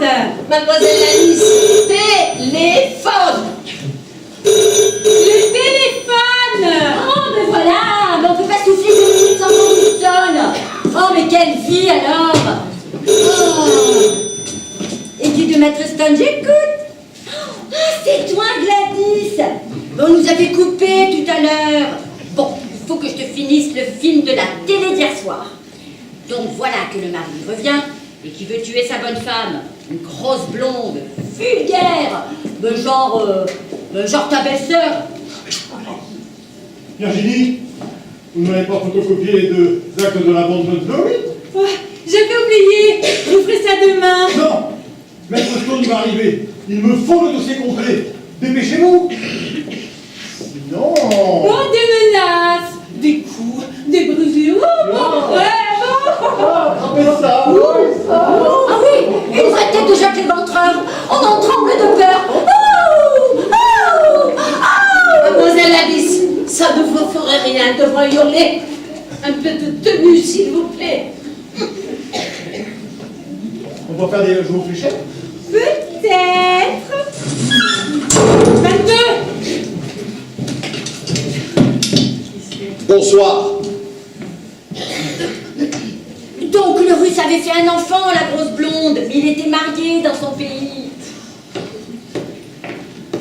Mademoiselle Alice, téléphone. Le téléphone. Oh, mais voilà, mais on peut pas souffler 2 minutes sans qu'on nous sonne. Oh, mais quelle vie alors. Oh. Et dis de Maître Stone, j'écoute. Ah, c'est toi, Gladys. On nous avait coupé tout à l'heure. Bon, il faut que je te finisse le film de la télé d'hier soir. Donc voilà que le mari revient et qui veut tuer sa bonne femme. Une grosse blonde, vulgaire, genre ta belle-sœur. Virginie, vous n'avez pas photocopié les 2 actes de la bande de Glory? Oh, j'avais oublié. Je vous ferai ça demain. Non, Maître Stone va arriver. Il me faut le dossier complet. Dépêchez-vous. Sinon... Oh, des menaces, des coups, des brisures. Oh, Attrapez ça. Ah oui, une vraie tête de Jacques Léventreur. On en tremble de peur. Mademoiselle Alice, ça ne vous ferait rien de me hurler. Un peu de tenue, s'il vous plaît. On va faire des jours fléchés. Peut-être. 22. Bonsoir. Donc le russe avait fait un enfant, la grosse blonde, mais il était marié dans son pays.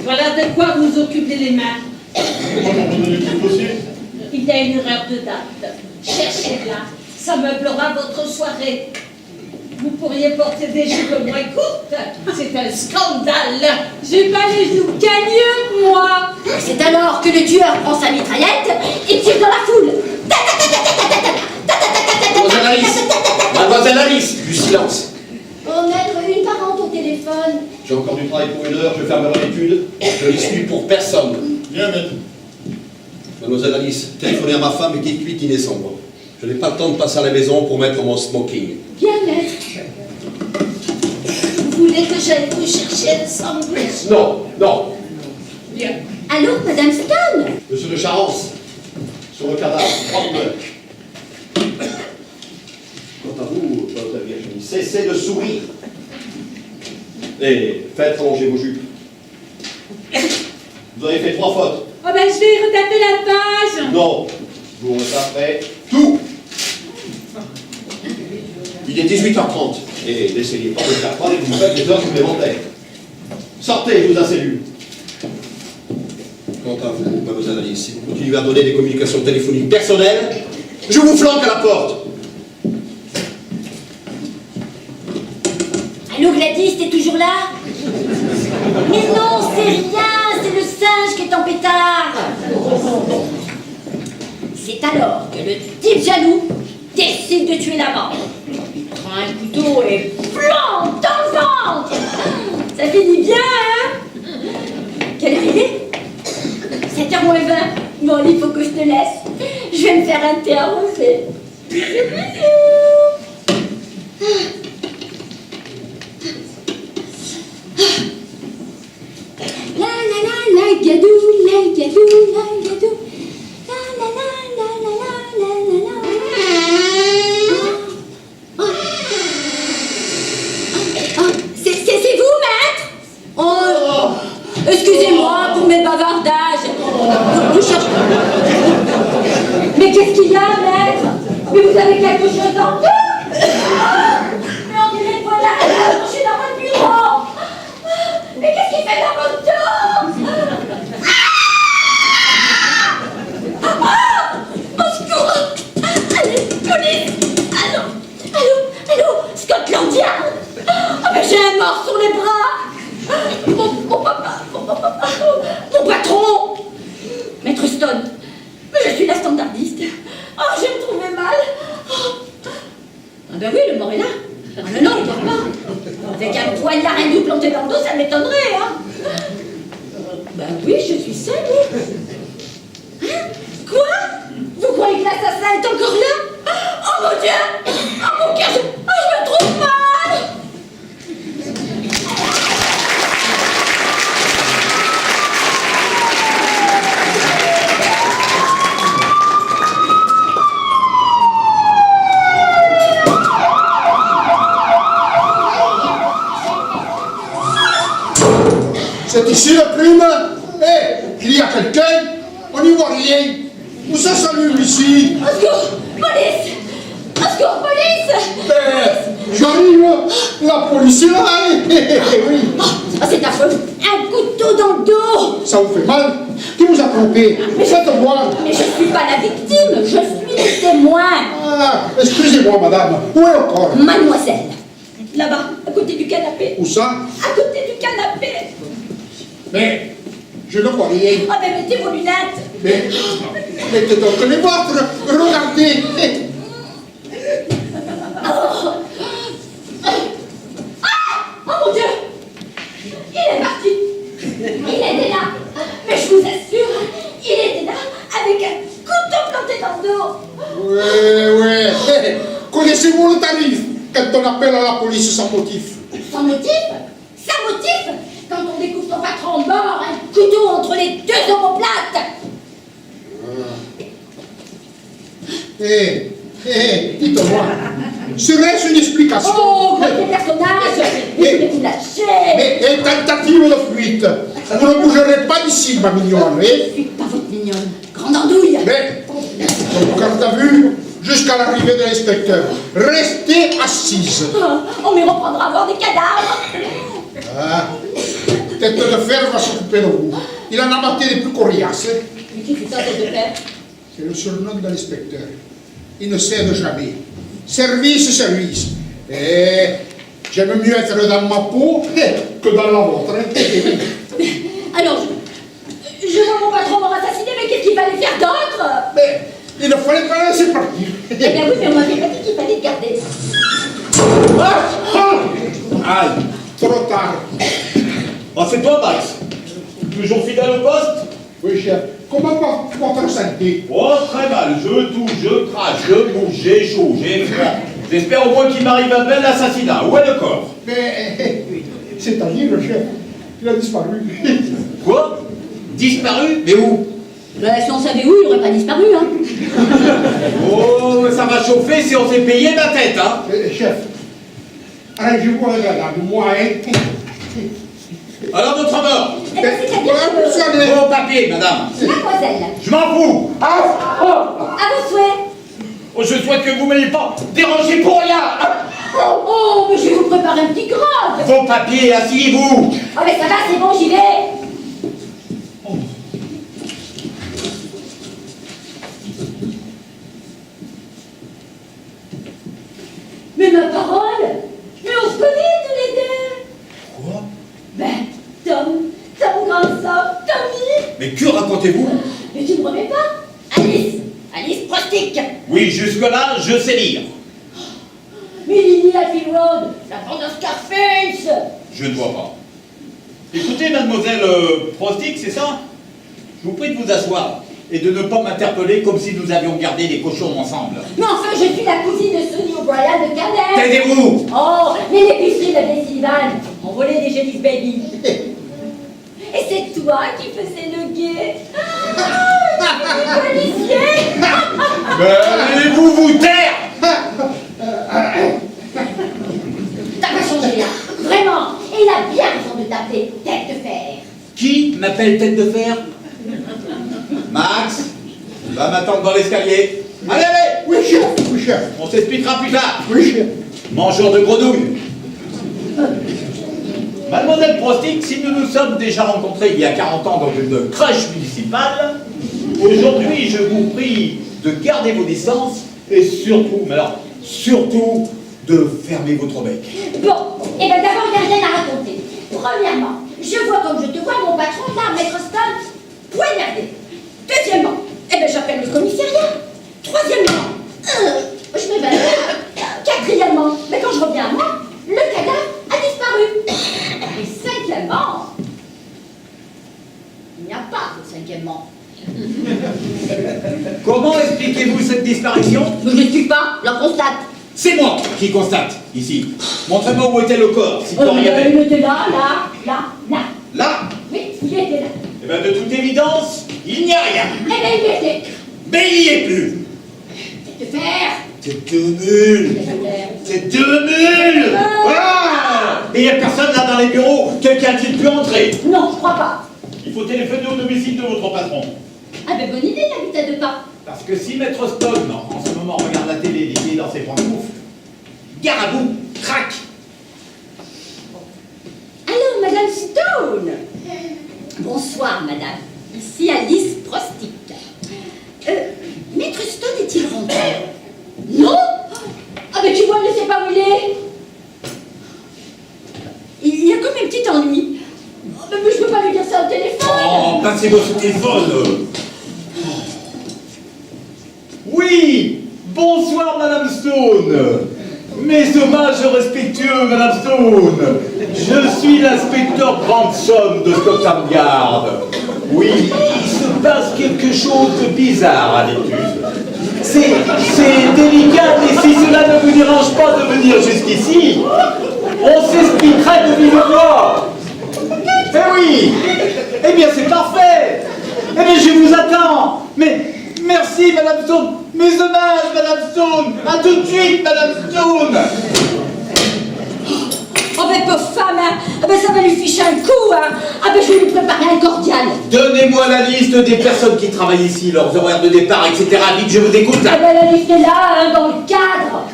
Voilà de quoi vous occupez les mains. Comment on donne le petit dossier? Il y a une erreur de date. Cherchez-la. Ça meublera votre soirée. Vous pourriez porter des jupes moins courtes. C'est un scandale. J'ai pas les joues cagneux, moi. C'est alors que le tueur prend sa mitraillette et tire dans la foule. Mademoiselle Alice. Mademoiselle Alice. Du silence. Oh, maître, une parente au téléphone. J'ai encore du travail pour 1 heure, je fermerai l'étude. Je n'exclus pour personne. Bien, maître. Mademoiselle Alice, téléphonez à ma femme et dites-lui qu'il est sombre. Je n'ai pas le temps de passer à la maison pour mettre mon smoking. Bien, maître. Vous voulez que j'aille vous chercher le sandwich? Non, non. Bien. Allô, Madame Stone? Monsieur de Charence, sur le cadavre, 30 heures. Quant à vous, votre Virginie, cessez de sourire. Et faites allonger vos jupes. Vous avez fait 3 fautes. Oh ben je vais retaper la page. Non, vous retaperez tout. Il est 18h30 et n'essayez pas de faire croire que vous faites des heures supplémentaires. Sortez, je vous assédule. Quant à vous, mademoiselle Alice, si vous continuez à donner des communications téléphoniques personnelles, je vous flanque à la porte. Allô, Gladys, t'es toujours là? Mais non, c'est rien, c'est le singe qui est en pétard. C'est alors que le type jaloux décide de tuer l'amant. Il prend un couteau et plante dans le ventre. Ça finit bien, hein? Quelle heure il est? 7h moins 20. Bon, il faut que je te laisse. Je vais me faire un thé arrosé. Bisous, bisous. La la la la gadou, la gadou, la gadou. La la la la la la la la la. C'est vous, maître? Oh, excusez-moi pour mes bavardages. Vous cherchez... Mais qu'est-ce qu'il y a, maître? Mais vous avez quelque chose en deux? Mais on dirait que voilà, je suis dans votre bureau. Mais qu'est-ce qu'il fait dans votre dos? Au secours! Allez, police! Allô, Scotland Yard! Ah, mais j'ai un mort sur les bras! Mon patron! Maître Stone, je suis la standardiste. Oh, je me trouvais mal. Oh. Ah ben oui, le mort est là. Ah non, non, il dort pas. Avec un poignard hindou planté dans le dos, ça m'étonnerait, hein. Ben oui, je suis seule. Hein? Quoi? Vous croyez que l'assassin est encore là? Oh mon Dieu! Oh mon cœur, je me trouve mal! C'est ici le crime? Eh, il y a quelqu'un? On n'y voit rien. Où ça s'allume ici? Au secours! Police! Au secours, police! J'arrive, la police est là, oui. Oh, c'est affreux! Un couteau dans le dos! Ça vous fait mal? Qui vous a trompé? Faites-moi. Mais je ne suis pas la victime, je suis le témoin! Ah, excusez-moi, madame. Où est le corps? Mademoiselle! Là-bas, à côté du canapé. Où ça? À côté du canapé! Mais, je ne vois rien. Ah ben mettez vos lunettes! Mais, mettez donc les vôtres. Regardez. Oh mon Dieu! Il est parti! Il était là! Mais je vous assure, il était là avec un couteau planté dans le dos! Oui. Connaissez-vous le tarif quand on appelle à la police sans motif? Sans motif? Sans motif? Quand on découvre son patron mort, un couteau entre les deux omoplates! Dites-moi, serait-ce une explication? Oh, grand personnage! Mais voulez vous lâcher! Mais tentative de fuite. Vous ne bougerez pas d'ici, ma mignonne, Je ne suis pas votre mignonne. Grande andouille! Mais, comme t'as vu, jusqu'à l'arrivée de l'inspecteur, restez assise. On m'y reprendra à voir des cadavres! Ah, tête de fer va s'occuper de vous. Il en a battu les plus coriaces. Mais qui fait ça, tête de fer? C'est le surnom de l'inspecteur. Il ne cède jamais. Service, service. Et j'aime mieux être dans ma peau que dans la vôtre. Alors, je vois mon patron m'a assassiné, mais qu'est-ce qu'il fallait faire d'autre? Mais il ne fallait pas laisser partir. Eh bien oui, mais on m'avait pas dit qu'il fallait le garder. Aïe, trop tard. Ah, c'est toi, Max. Toujours fidèle au poste? Oui, chef. Comment va votre santé? Oh, très mal. Je touche, je crache, je bouge, j'ai chaud, j'ai froid. J'espère au moins qu'il m'arrive un bel assassinat. Où est le corps? Mais c'est-à-dire, le chef, il a disparu. Quoi? Disparu? Mais où? Si on savait où, il n'aurait pas disparu, hein. Oh, ça va chauffer si on s'est payé ma tête, hein? Chef, arrangez-vous avec la dame, moi, hein. Alors, votre mort? Eh bien, c'est-à-dire Voilà, que... vous savez. Vos papiers, madame. Mademoiselle, Je m'en fous. à vos souhaits. Oh, je souhaite que vous ne m'ayez pas dérangé pour rien. Oh, mais je vais vous préparer un petit grog. Vos papiers, asseyez-vous. Ah, mais ça va, c'est bon, j'y vais. Mais ma parole, mais on se connaît tous les deux. Quoi? Ben, Tom Grandson, Tommy. Mais que racontez-vous? Mais tu ne remets pas? Alice Prostic. Oui, jusque-là, je sais lire. Mais Lily à Road, la bande de Scarface. Je ne vois pas. Écoutez, mademoiselle Prostic, c'est ça? Je vous prie de vous asseoir et de ne pas m'interpeller comme si nous avions gardé les cochons ensemble. Mais enfin, je suis la cousine de Sonny O'Brien de Canet. Taisez-vous! Oh, mais l'épicerie de Bessie Sullivan, on volait des Jellies Baby. Et c'est toi qui faisais le guet. Ah, policier. Allez-vous vous taire! T'as pas changé là, vraiment. Et il a bien raison de t'appeler tête de fer. Qui m'appelle tête de fer? Max, va m'attendre dans l'escalier. Allez, allez! Oui, chef. On s'expliquera plus tard. Oui, chef. Mangeur de grenouilles. Mademoiselle Prostic, si nous nous sommes déjà rencontrés il y a 40 ans dans une crèche municipale, aujourd'hui je vous prie de garder vos distances et surtout, mais alors, surtout, de fermer votre bec. Bon, et bien d'abord, il n'y a rien à raconter. Premièrement, je vois comme je te vois mon patron, là, Maître Stone, poignardé. Deuxièmement, eh bien j'appelle le commissariat. Troisièmement, je m'évanouis. Quatrièmement, mais quand je reviens à moi, le cadavre a disparu. Et cinquièmement, il n'y a pas de cinquièmement. Comment expliquez-vous cette disparition? Je ne suis pas, je la constate. C'est moi qui constate, ici. Montrez-moi où était le corps, si tant il y avait. Il était là. Là? Oui, il était là. Eh bien, de toute évidence, il n'y a rien. Eh bien, il était. Mais il n'y est plus. Tête de fer. C'est deux mules. C'est deux mules. Ah! Et Et il n'y a personne là dans les bureaux. Quelqu'un qui peut entrer. Non, je crois pas. Il faut téléphoner au domicile de votre patron. Ah ben bonne idée, il habite à 2 pas. Parce que si Maître Stone, en ce moment, regarde la télé, les pieds dans ses pantoufles, gare à vous, crac. Alors, Madame Stone. Bonsoir, Madame. Ici Alice Prostic. Maître Stone est-il rentré? Non? Ah ben tu vois, ne sais pas où il est. Il y a comme un petit ennui. Oh, mais je peux pas lui dire ça au téléphone. Oh, passez votre téléphone. Oui, bonsoir Madame Stone. Mes hommages respectueux Madame Stone. Je suis l'inspecteur Branson de Scotland Yard. Oui, il se passe quelque chose de bizarre à l'étude. C'est délicat, mais si cela ne vous dérange pas de venir jusqu'ici, on s'expliquerait de vive voix. Eh oui. Eh bien c'est parfait. Eh bien je vous attends. Mais merci Madame Stone. Mes hommages Madame Stone. À tout de suite Madame Stone. Oh ben pauvre femme, hein. Ah ben ça va lui ficher un coup, hein. Ah ben je vais lui préparer un cordial. Donnez-moi la liste des personnes qui travaillent ici, leurs horaires de départ, etc. Vite, je vous écoute Ah là. ben la liste est là, hein, dans le cadre.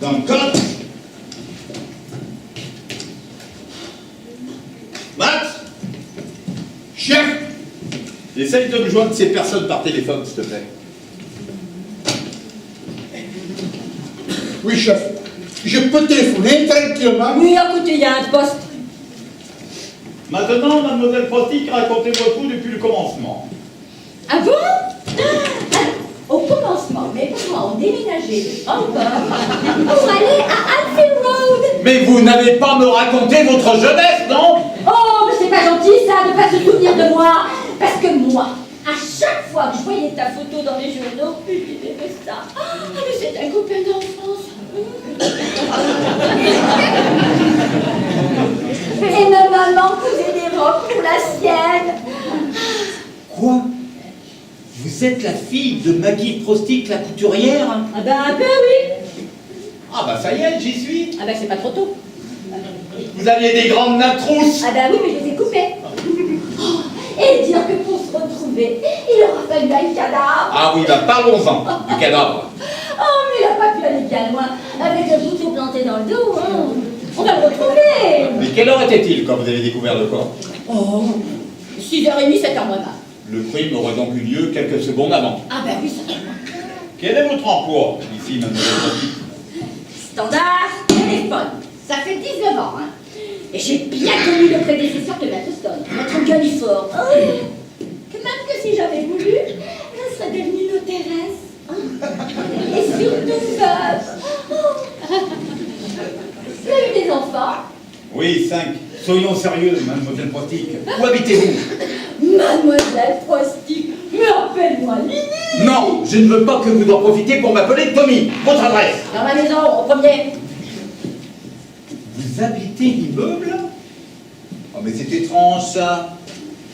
Dans le cadre. Max, Chef. essaye de me joindre ces personnes par téléphone, s'il te plaît. Oui, chef. Je peux téléphoner tranquillement. Oui, écoutez, il y a un poste. Maintenant, mademoiselle Prostic, racontez-moi tout depuis le commencement. Ah bon? Au commencement, mes parents ont déménagé de Hong Kong pour aller à Alfield Road. Mais vous n'avez pas me raconté votre jeunesse, non? Oh, mais c'est pas gentil ça, de pas se souvenir de moi. Parce que moi, à chaque fois que je voyais ta photo dans les journaux, je disais ça. Ah, mais c'est un copain d'enfance. Et ma maman cousait des robes pour la sienne. Quoi? Vous êtes la fille de Maggie Prostic, la couturière? Ah ben un peu oui. Ah bah ça y est, j'y suis. Ah ben c'est pas trop tôt. Vous aviez des grandes nattes rousses. Ah ben oui, mais je les ai coupées. Oh, et dire que pour se retrouver, il aura fallu un cadavre. Ah oui, bah parlons-en du cadavre. Oh, mais il n'a pas pu aller bien loin, avec un couteau planté dans le dos, hein. On va le retrouver. Mais quelle heure était-il quand vous avez découvert le corps? Oh, 6h30, 7h moins bas. Le crime aurait donc eu lieu quelques secondes avant. Ah ben oui, certainement. Quel est votre emploi ici, mademoiselle Prostic? Standard, téléphone. Ça fait 19 ans, hein. Et j'ai bien connu le prédécesseur de Maître Stone, notre Gunnifort. Oh, que même que si j'avais voulu, je serais devenue notéresse. Et surtout veuve. Oh. Vous avez eu des enfants? Oui, 5. Soyons sérieux, mademoiselle Prostic. Où habitez-vous? Mademoiselle Prostic, mais appelle-moi Lily. Non, je ne veux pas que vous en profitiez pour m'appeler Tommy. Votre adresse? Dans ma maison, au premier. Vous habitez l'immeuble? Oh, mais c'est étrange, ça.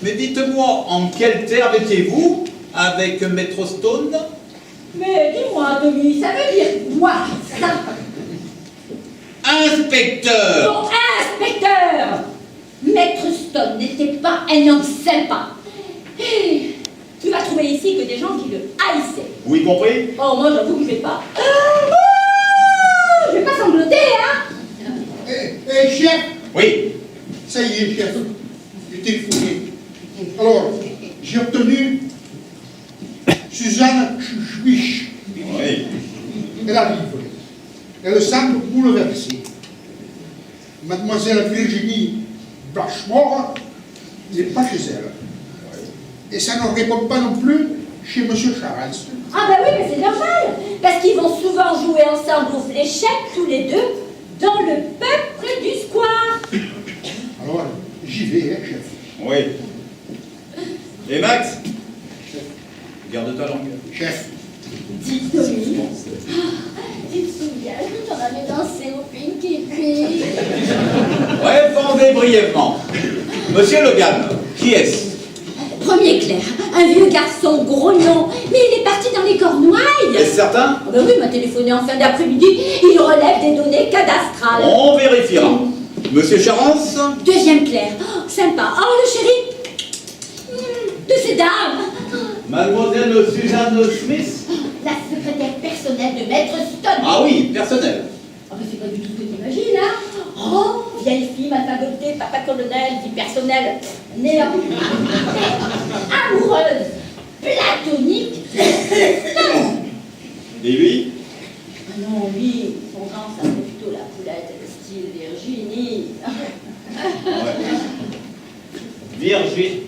Mais dites-moi, en quels termes étiez-vous avec Maître Stone? Mais dis-moi, Tommy, ça veut dire quoi, ça? Inspecteur! Bon, inspecteur! Maître Stone n'était pas un homme sympa. Hey, tu vas trouver ici que des gens qui le haïssaient. Vous y compris? Oh, moi, j'avoue que je vais pas. Je vais pas sangloter, hein? Chef. Oui. Ça y est, chef. J'ai téléphoné. Alors, j'ai obtenu Suzanne Schwich. Oui. Elle arrive. Elle semble bouleversée. Mademoiselle Virginie Blanchemort n'est pas chez elle. Et ça ne répond pas non plus chez Monsieur Charles. Ah ben oui, mais c'est normal, parce qu'ils vont souvent jouer ensemble aux fléchettes, tous les deux, dans le peuple du square. Alors, j'y vais, hein, chef. Oui. Et Max? Garde ta langue. Chef. Dis Tommy, tu te souviens quand on avait dansé au Pinky Pink? Répondez brièvement. Monsieur Logan, qui est-ce? premier clerc, un vieux garçon grognon, mais il est parti dans les Cornouailles. Est-ce certain? Ah ben oui, il m'a téléphoné en fin d'après-midi, il relève des données cadastrales. On vérifiera. Monsieur Charence? Deuxième clerc, oh, sympa. Oh, le chéri de ces dames. Mademoiselle Suzanne Smith? La secrétaire personnelle de Maître Stone. Ah oui, personnel. Ah ben c'est pas du tout ce que t'imagines, hein. Oh, vieille fille, matagotée, papa colonel, vie personnelle, néant. Amoureuse, platonique. Et lui? Ah non, lui, son grand, ça serait plutôt la poulette, style Virginie. Virginie.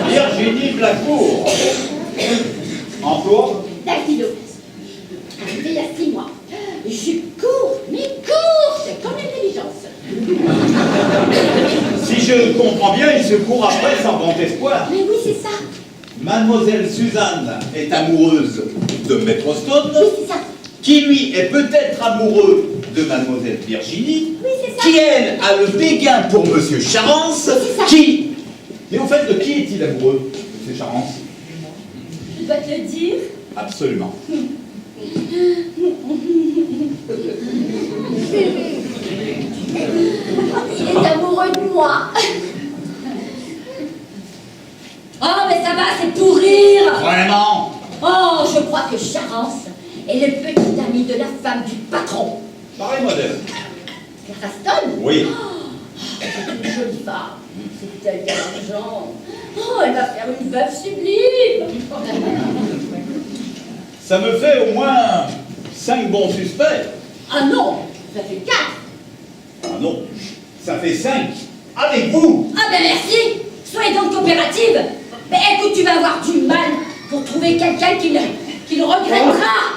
Virginie Blacourt. Emploi? Dactylo. Arrivé il y a 6 mois. Je cours, mais cours, c'est comme l'intelligence. Si je comprends bien, il se court après sans grand espoir. Mais oui, c'est ça. Mademoiselle Suzanne est amoureuse de Maître Stone, Oui, c'est ça. qui lui est peut-être amoureux de Mademoiselle Virginie, Oui, c'est ça. qui elle a le béguin pour Monsieur Charence, Oui, c'est ça. qui... Mais au fait, de qui est-il amoureux, Monsieur Charence? Je dois te le dire. Absolument. Il est amoureux de moi. Oh, mais ça va, c'est pour rire. Vraiment? Oh, je crois que Charence est le petit ami de la femme du patron. Parlez-moi d'elle. Clara Stone. Oui. C'est une jolie femme. C'est elle qui a l'argent. Oh, elle va faire une veuve sublime. Ça me fait au moins 5 bons suspects. Ah non, ça fait 4. Ah non, ça fait 5. Avec vous. Ah ben merci. Soyez donc coopérative. Mais écoute, tu vas avoir du mal pour trouver quelqu'un qui le regrettera.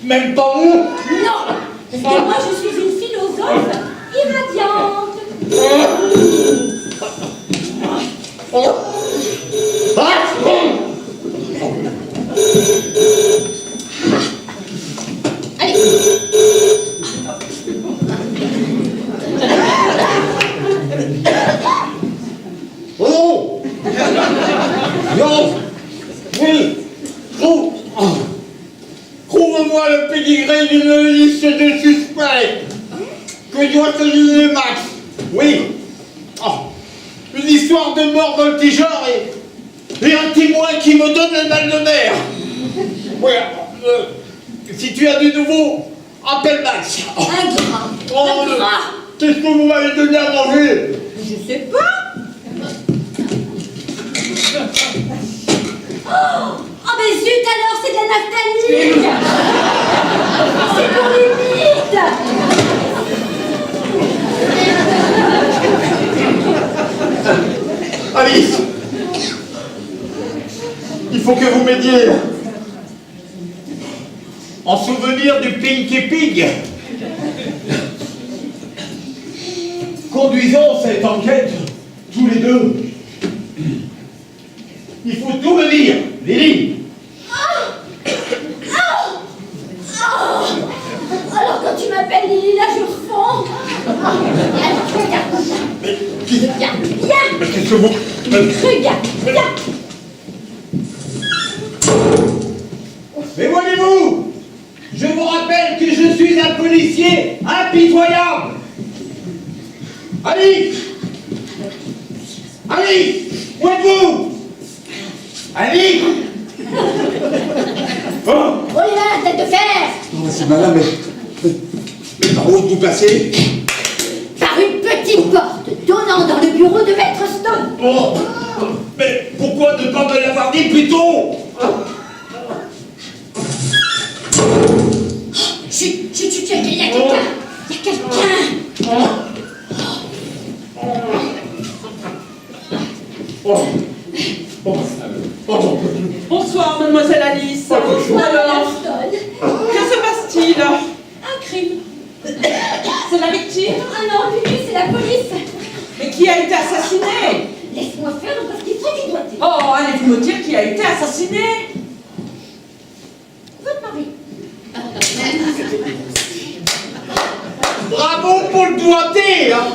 Même pas vous. Non, parce que moi je suis une philosophe irradiante. Oh non. Oui. Trouve-moi le pédigré d'une liste de suspects. Que doit te donner Max? Oui. Oh. Une histoire de mort voltigeur et un témoin qui me donne le mal de mer. Oui. Si tu as du nouveau, appelle Max. Oh. Ingrat. Qu'est-ce que vous m'avez donné à manger? Je sais pas. Oh mais zut alors, c'est de la naphtaline. C'est pour les mythes. Alice, il faut que vous m'aidiez. En souvenir du Pinky Pig. Conduisons cette enquête tous les deux. Il faut tout me dire, Lily. Alors quand tu m'appelles Lily, là je fonds. Alors regarde. Regarde, viens. Mais qu'est-ce que vous... Regarde, viens. Mais voyez-vous, je vous rappelle que je suis un policier impitoyable. Alice! Alice! Où êtes-vous? Alice! Oh, Oh là, tête de fer. c'est malin, mais par où vous passez? Par une petite porte donnant dans le bureau de Maître Stone. Oh, mais pourquoi ne pas me l'avoir dit plus tôt? Chut, il y a quelqu'un. Il y a quelqu'un. Bonsoir, mademoiselle Alice. Bonsoir, Alors, Stone. que se passe-t-il? Un crime. C'est la victime? Ah non, lui, c'est la police. Mais qui a été assassiné? Laisse-moi faire parce qu'il faut qu'il doit être. Oh, allez-vous me dire qui a été assassiné? Votre mari. Bravo pour le doigté, hein.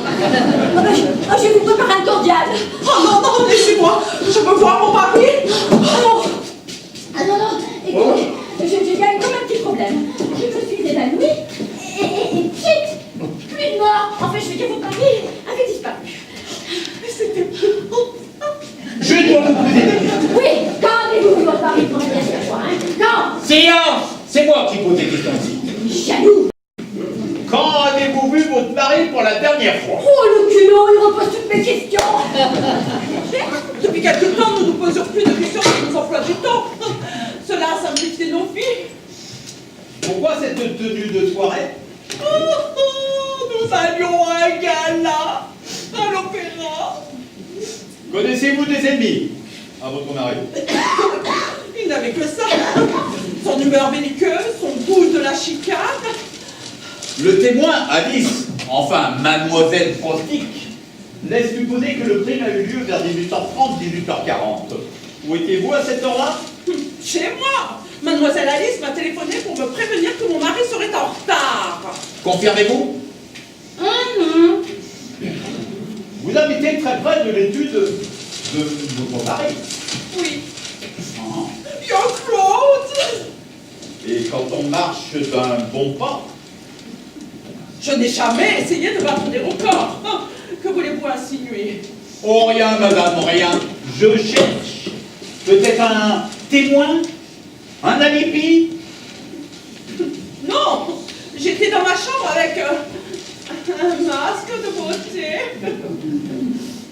Je vais vous préparer un cordial. Oh non, non, laissez Je veux voir mon mari. Oh. Ah non, non, écoutez, je gagne comme un petit problème. Je me suis évanouie et pchit, plus de mort. Enfin, je veux dire, votre mari avait disparu. C'était... Je dois vous poser des questions. Oui, quand avez-vous vu votre mari pour la dernière fois, hein? Quand? Silence! C'est moi qui pose des questions ici. Jaloux. Quand avez-vous vu votre mari pour la dernière fois? Oh, le culot, il repose toutes mes questions. Depuis quelque temps, nous ne nous posions plus de questions sur nos emplois du temps. Cela a simplifié nos vies. Pourquoi cette tenue de soirée? Nous allions à un gala, à l'opéra. Connaissez-vous des ennemis à votre mari? Il n'avait que ça. Son humeur belliqueuse, son goût de la chicane. Le témoin, Alice, enfin Mademoiselle Frostic, laisse supposer que le crime a eu lieu vers 18h30, 18h40. Où étiez-vous à cette heure-là? Chez moi. Mademoiselle Alice m'a téléphoné pour me prévenir que mon mari serait en retard. Confirmez-vous? Vous habitez très près de l'étude de votre mari. Oui. Ah. Bien Claude. Et quand on marche d'un bon pas, Je n'ai jamais essayé de battre des records. Que voulez-vous insinuer? oh rien, madame, rien. Je cherche peut-être un témoin, un alibi. Non. J'étais dans ma chambre avec un masque de beauté.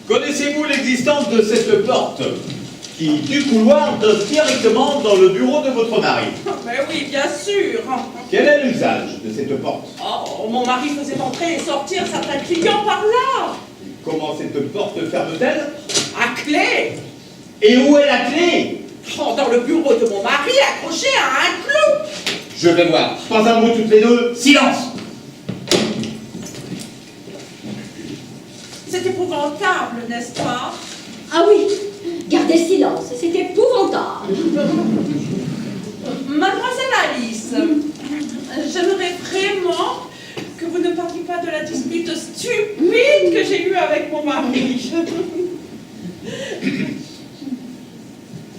Connaissez-vous l'existence de cette porte qui, du couloir, donne directement dans le bureau de votre mari? Mais oui, bien sûr. Quel est l'usage de cette porte? Oh, mon mari faisait entrer et sortir certains clients par là. Comment cette porte ferme-t-elle? À clé. Et où est la clé? Oh, dans le bureau de mon mari, accroché à un clou. Je vais voir. Pas un mot toutes les deux. Silence! C'est épouvantable, n'est-ce pas? Ah oui, gardez silence, c'est épouvantable. Mademoiselle Alice, j'aimerais vraiment que vous ne parliez pas de la dispute stupide que j'ai eue avec mon mari.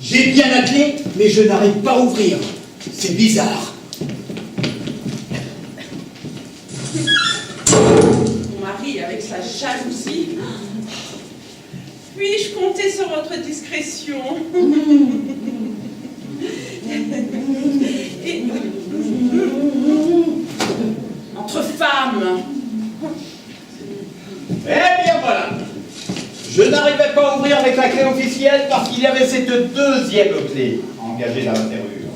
J'ai bien la clé, mais je n'arrive pas à ouvrir. C'est bizarre. Mon mari, avec sa jalousie. Puis-je compter sur votre discrétion? Et... Entre femmes. Eh bien voilà. Je n'arrivais pas à ouvrir avec la clé officielle parce qu'il y avait cette deuxième clé engagée dans la serrure.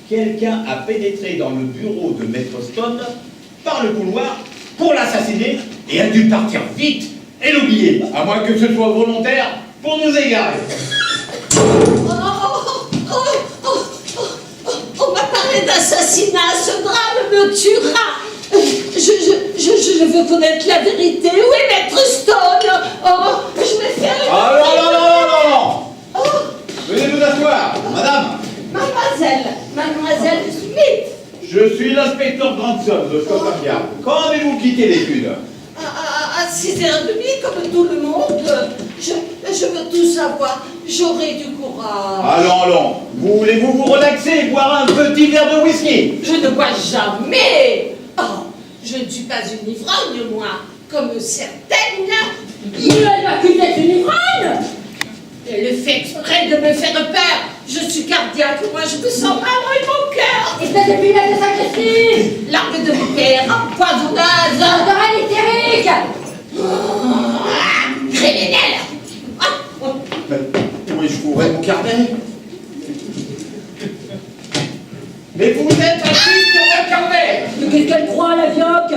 Quelqu'un a pénétré dans le bureau de Maître Stone par le couloir pour l'assassiner et a dû partir vite et l'oublier, à moins que ce soit volontaire pour nous égarer. On m'a parlé d'assassinat, ce drame me tuera. Je veux connaître la vérité. Où est Maître Stone? Oh, je vais faire une... Ah non. Oh, Venez vous asseoir, madame. Mademoiselle Smith. Je suis l'inspecteur Grandson de Scotland Yard. Quand avez-vous quitté l'étude? À 6h30, comme tout le monde. Je veux tout savoir. J'aurai du courage. Allons. Voulez-vous vous relaxer et boire un petit verre de whisky? Je ne bois jamais. Oh, je ne suis pas une ivrogne, moi, comme certaines. Elle va plus être une ivrogne. Elle fait exprès de me faire peur. Je suis cardiaque, moi je me sens mal dans mon cœur. Espèce de punette de sacristie. L'arme de mon père, empoisonneuse. D'oreille éthérique. Criminel. Puis-je vous ouvrir mon carnet? Mais vous êtes assis sur mon carnet! Mais qu'est-ce qu'elle croit, la vioque?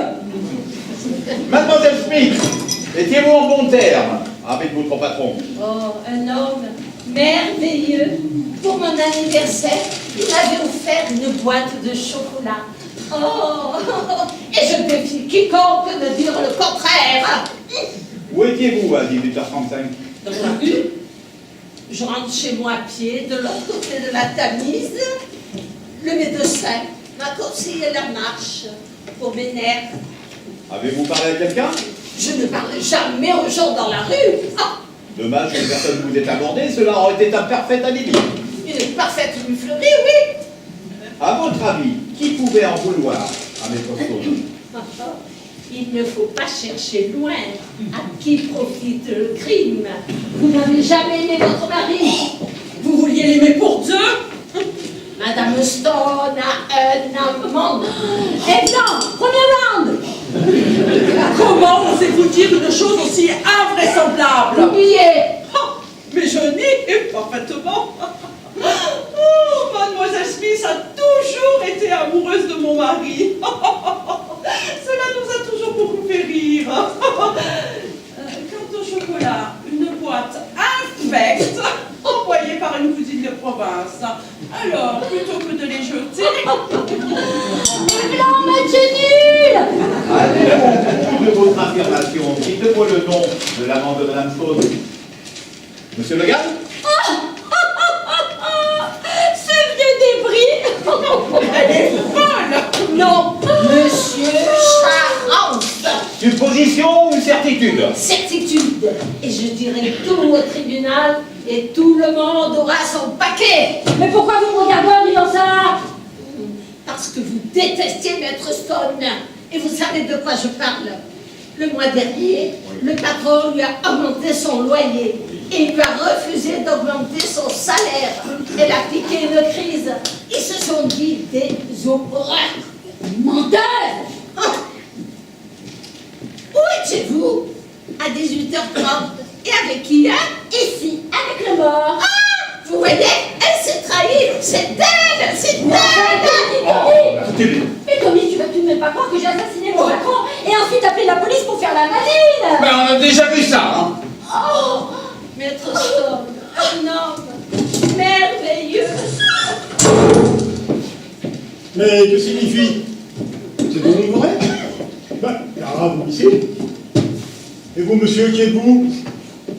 Mademoiselle Smith, étiez-vous en bon terme avec votre patron? Oh, un homme merveilleux. Pour mon anniversaire, il m'avait offert une boîte de chocolat. Oh, et je défie quiconque de dire le contraire. Où étiez-vous à 18h35? Dans la rue, je rentre chez moi à pied, de l'autre côté de la Tamise. Le médecin m'a conseillé la marche pour mes nerfs. Avez-vous parlé à quelqu'un? Je ne parle jamais aux gens dans la rue. Ah, Dommage que personne ne vous ait abordé, cela aurait été un parfait alibi. Une parfaite rue fleurie, oui. À votre avis, qui pouvait en vouloir à Maître Stone? Il ne faut pas chercher loin à qui profite le crime. Vous n'avez jamais aimé votre mari. Vous vouliez l'aimer pour Dieu? Madame Stone a un amant. Eh bien, premier round. Comment osez-vous dire une chose aussi invraisemblable? Oubliez. Oh, mais je nie parfaitement. Oh, Mademoiselle Smith a toujours été amoureuse de mon mari. Cela nous a toujours beaucoup fait rire. Quant au chocolat, une boîte infecte envoyée par une cousine de province. Alors, plutôt que de les jeter... Blanc, match nul. Allez, au bout de votre affirmation, dites-moi le nom de l'amant de Madame Stone. Monsieur Le Gall? Ce vieux débris. Elle est folle. Non, Monsieur Charente. Supposition ou certitude? Certitude. Et je dirai tout au tribunal et tout le monde aura son paquet. Mais pourquoi vous me regardez en disant ça? Parce que vous détestiez Maître Stone. Et vous savez de quoi je parle. Le mois dernier, le patron lui a augmenté son loyer et il lui a refusé d'augmenter son salaire. Elle a piqué une crise. Ils se sont dit des horreurs. Menteur. Ah. Où étiez-vous? À 18h30. Et avec qui, hein? Ici, avec le mort. Ah, vous voyez, elle s'est trahie. C'est elle, c'est elle. Mais Tommy, tu vas tout de même pas croire que j'ai assassiné mon patron et ensuite appeler la police pour faire la maline? Ben, on a déjà vu ça, hein. Oh, Maître Stone, un homme merveilleux. Mais que signifie? C'est donc vrai? Ben, Clara, vous ici? Et vous, monsieur, qui êtes-vous?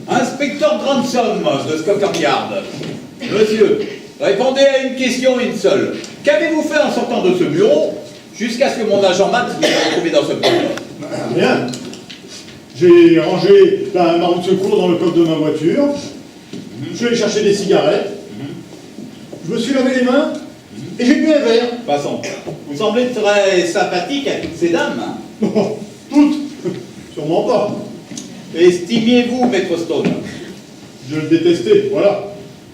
Inspecteur Gransom de Scotland Yard. Monsieur, répondez à une question, une seule. Qu'avez-vous fait en sortant de ce bureau jusqu'à ce que mon agent Max vous ait retrouvé dans ce coffre? Rien. J'ai rangé ma roue de secours dans le coffre de ma voiture. Je suis allé chercher des cigarettes. Je me suis lavé les mains et j'ai bu un verre. Passons. Vous semblez très sympathique à toutes ces dames. Hein. Non, toutes. Sûrement pas. Estimiez-vous, Maître Stone? Je le détestais, voilà.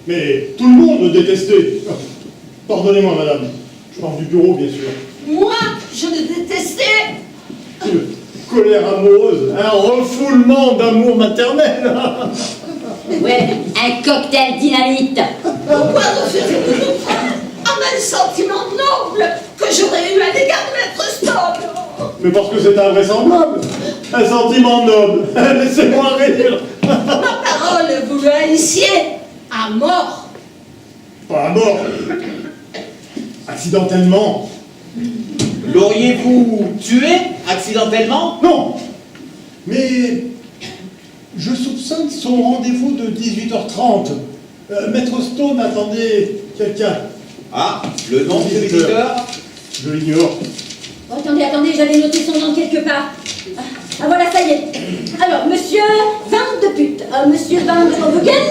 Mais tout le monde le détestait. Pardonnez-moi, madame. Je parle du bureau, bien sûr. Moi, je le détestais. Une colère amoureuse, un refoulement d'amour maternel. Ouais, un cocktail dynamite. Pourquoi refusez-vous un sentiment noble que j'aurais eu à l'égard de Maître Stone? Mais parce que c'est invraisemblable. Un sentiment noble. Laissez-moi rire. Ma parole, vous le haïssiez à mort. Pas à mort. Accidentellement. L'auriez-vous tué accidentellement? Non. Mais je soupçonne son rendez-vous de 18h30. Maître Stone attendait quelqu'un. Ah, le nom du visiteur? Je l'ignore. Oh, attendez, j'avais noté son nom quelque part. Ah voilà, ça y est. Alors, monsieur Van de Put, monsieur Van Ovegen,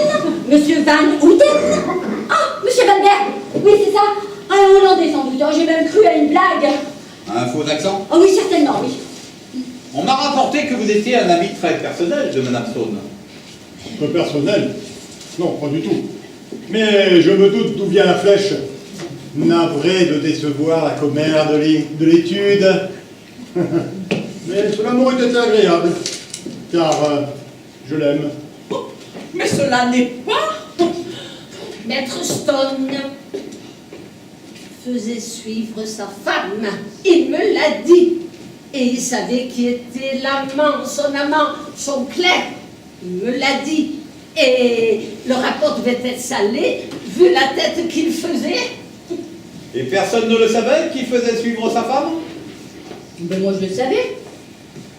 monsieur Van Houten. Ah, monsieur Van Berg. Oui, c'est ça. Un Hollandais sans doute. Oh, j'ai même cru à une blague. Un faux accent? Oh oui, certainement, oui. On m'a rapporté que vous étiez un ami très personnel de Madame Stone. Peu personnel. Non, pas du tout. Mais je me doute d'où vient la flèche. Navré de décevoir la commère de l'étude. Mais cela m'aurait été agréable, car je l'aime. Mais cela n'est pas... Maître Stone faisait suivre sa femme. Il me l'a dit. Et il savait qui était l'amant, son clerc. Il me l'a dit. Et le rapport devait être salé, vu la tête qu'il faisait. Et personne ne le savait qui faisait suivre sa femme? Ben moi je le savais.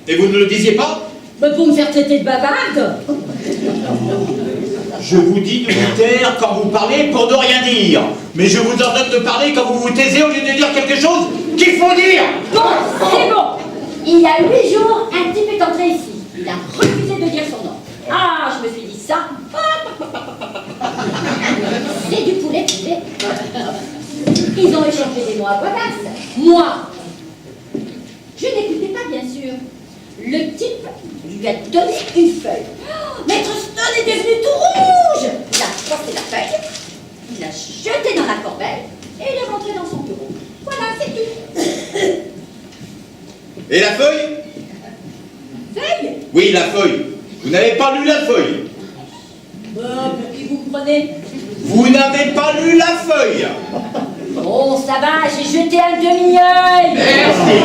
Et vous ne le disiez pas? Ben pour me faire traiter de bavarde. Je vous dis de vous taire quand vous parlez pour ne rien dire. Mais je vous ordonne de parler quand vous vous taisez au lieu de dire quelque chose qu'il faut dire. Bon, c'est bon. Il y a 8 jours, un type est entré ici. Il a refusé de dire son nom. Ah, je me suis dit ça, manger des mots à voix basse. Moi, je n'écoutais pas, bien sûr. Le type lui a donné une feuille. Oh, Maître Stone est devenu tout rouge. Il a porté la feuille, il l'a jetée dans la corbeille et il est rentré dans son bureau. Voilà, c'est tout. Et la feuille? Feuille? Oui, la feuille. Vous n'avez pas lu la feuille. Pour qui vous me prenez? Vous n'avez pas lu la feuille. Oh, ça va, j'ai jeté un demi-œil. Merci.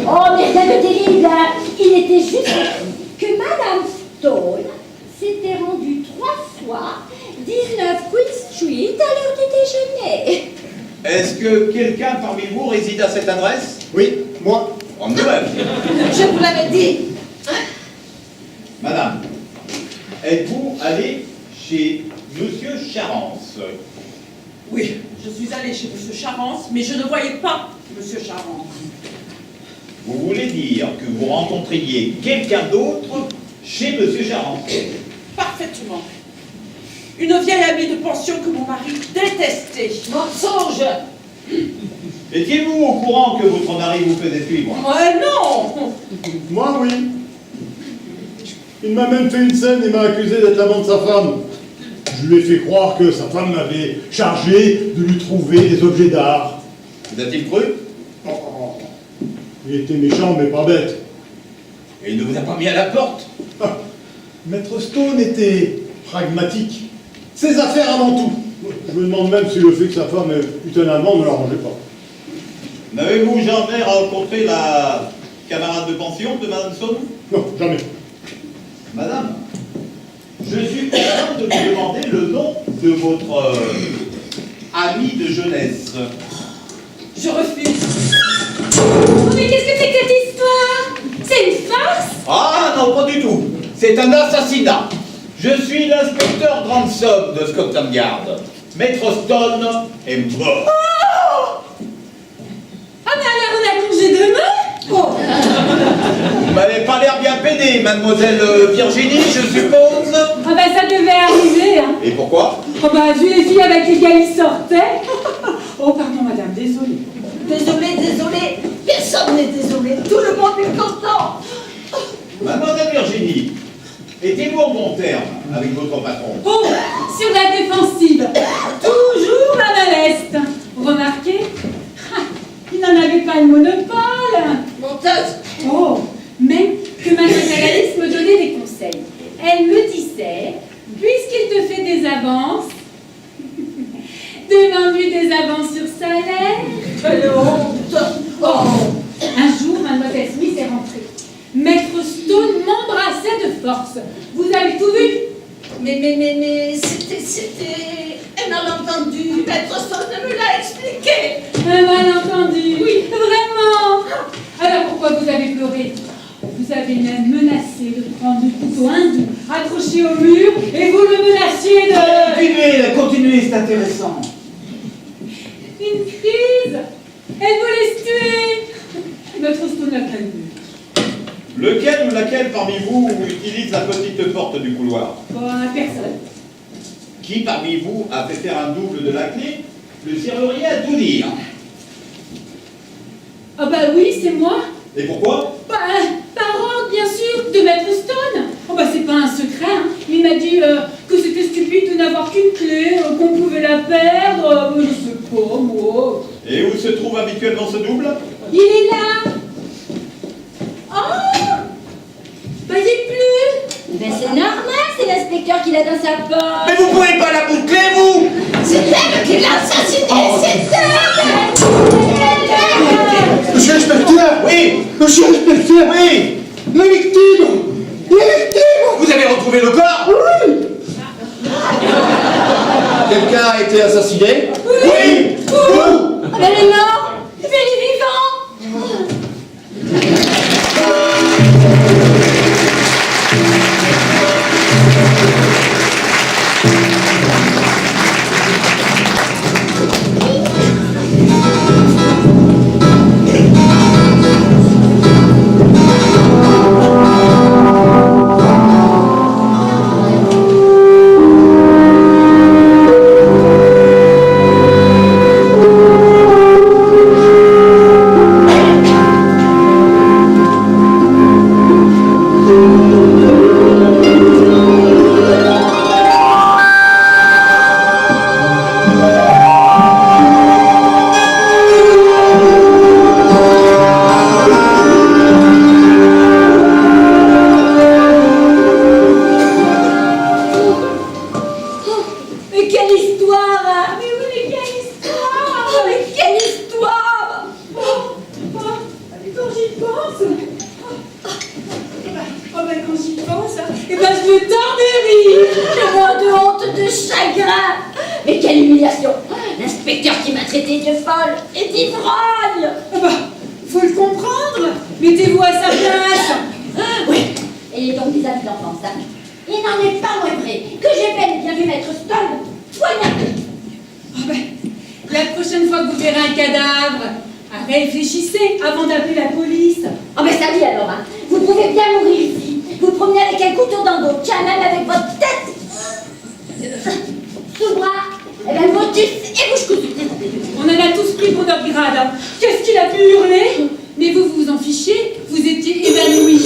Oh, mais rien de terrible, hein. Il était juste que Madame Stone s'était rendue 3 fois 19 Queen Street à l'heure du déjeuner. Est-ce que quelqu'un parmi vous réside à cette adresse? Oui, moi. En Noël. Je vous l'avais dit. Madame, êtes-vous allée chez Monsieur Charence? Oui, je suis allée chez M. Charence, mais je ne voyais pas M. Charence. Vous voulez dire que vous rencontriez quelqu'un d'autre chez Monsieur Charence? Parfaitement. Une vieille amie de pension que mon mari détestait. Mensonge. Étiez-vous au courant que votre mari vous faisait suivre? Ouais, non. Moi, oui. Il m'a même fait une scène et m'a accusé d'être l'amant de sa femme. Je lui ai fait croire que sa femme m'avait chargé de lui trouver des objets d'art. Vous a-t-il cru? Il était méchant, mais pas bête. Et il ne vous a pas mis à la porte? Ah, Maître Stone était pragmatique. Ses affaires avant tout. Je me demande même si le fait que sa femme eût un amant ne l'arrangeait pas. N'avez-vous jamais rencontré la camarade de pension de Madame Stone? Non, jamais. Madame, je suis content de vous demander le nom de votre ami de jeunesse. Je refuse. Oh, mais qu'est-ce que c'est que cette histoire? C'est une farce? Ah non, pas du tout. C'est un assassinat. Je suis l'inspecteur Ransom de Scotland Yard. Maître Stone est mort. Ah, mais alors on a congé demain? Oh. Vous m'avez pas l'air bien pédé, mademoiselle Virginie, je suppose. Ah bah ça devait arriver, hein. Et pourquoi? Oh bah vu les filles avec lesquelles il sortait. Oh pardon madame, désolée. Désolé. Personne n'est désolé. Tout le monde est content. Mademoiselle Virginie, étiez-vous en bon terme avec votre patron? Oh, sur la défensive, toujours la maleste. Remarquez, il n'en avait pas le monopole. Menteuse. Oh, même que mademoiselle Alice me donnait des conseils. Elle me disait, puisqu'il te fait des avances, demande-lui des avances sur salaire. Quelle honte. Oh. Un jour, mademoiselle Smith est rentrée. Maître Stone m'embrassait de force. Vous avez tout vu? Mais c'était un malentendu. Maître Stone me l'a expliqué. Un malentendu. Oui, vraiment. Alors pourquoi vous avez pleuré? Vous avez même menacé de prendre du couteau hindou, accroché au mur, et vous le menaciez de... Continuez, c'est intéressant. Une crise. Elle voulait se tuer. Maître Stone l'a calmé. Lequel ou laquelle parmi vous utilise la petite porte du couloir? Personne. Qui parmi vous a fait faire un double de la clé? Le serrurier a tout dire. Ah bah oui, c'est moi. Et pourquoi? Bah, par ordre, bien sûr, de Maître Stone. Oh bah c'est pas un secret, hein. Il m'a dit que c'était stupide de n'avoir qu'une clé, qu'on pouvait la perdre, je sais pas, moi. Et où se trouve habituellement ce double? Il est là. Oh, bah il est plus. Ben c'est normal, c'est l'inspecteur qui l'a dans sa poche. Mais vous pouvez pas la boucler, vous? C'est elle qui l'a assassiné. C'est elle. Monsieur l'inspecteur! Oui. Monsieur l'inspecteur! Oui. La victime! La victime! Vous avez retrouvé le corps? Oui! Quelqu'un a été assassiné? Oui. Oh, ben elle est morte. Mais elle est vivante. de chagrin. Mais quelle humiliation! L'inspecteur qui m'a traité de folle et d'ivrogne! Ah bah, faut le comprendre. Mettez-vous à sa place. Oui, et donc des amis d'enfance, hein. Il n'en est pas moins vrai que j'ai bel et bien vu Maître Stone poignarder. Ah ben, la prochaine fois que vous verrez un cadavre, réfléchissez avant d'appeler la police. Oh ben ça oui alors, hein. Vous pouvez bien mourir ici. Vous promenez avec un couteau dans le dos, tiens, même avec votre tête sous le bras, et ben motus et bouche cousue. On en a tous pris pour notre grade. Hein. Qu'est-ce qu'il a pu hurler? Mais vous vous en fichez, vous étiez évanoui.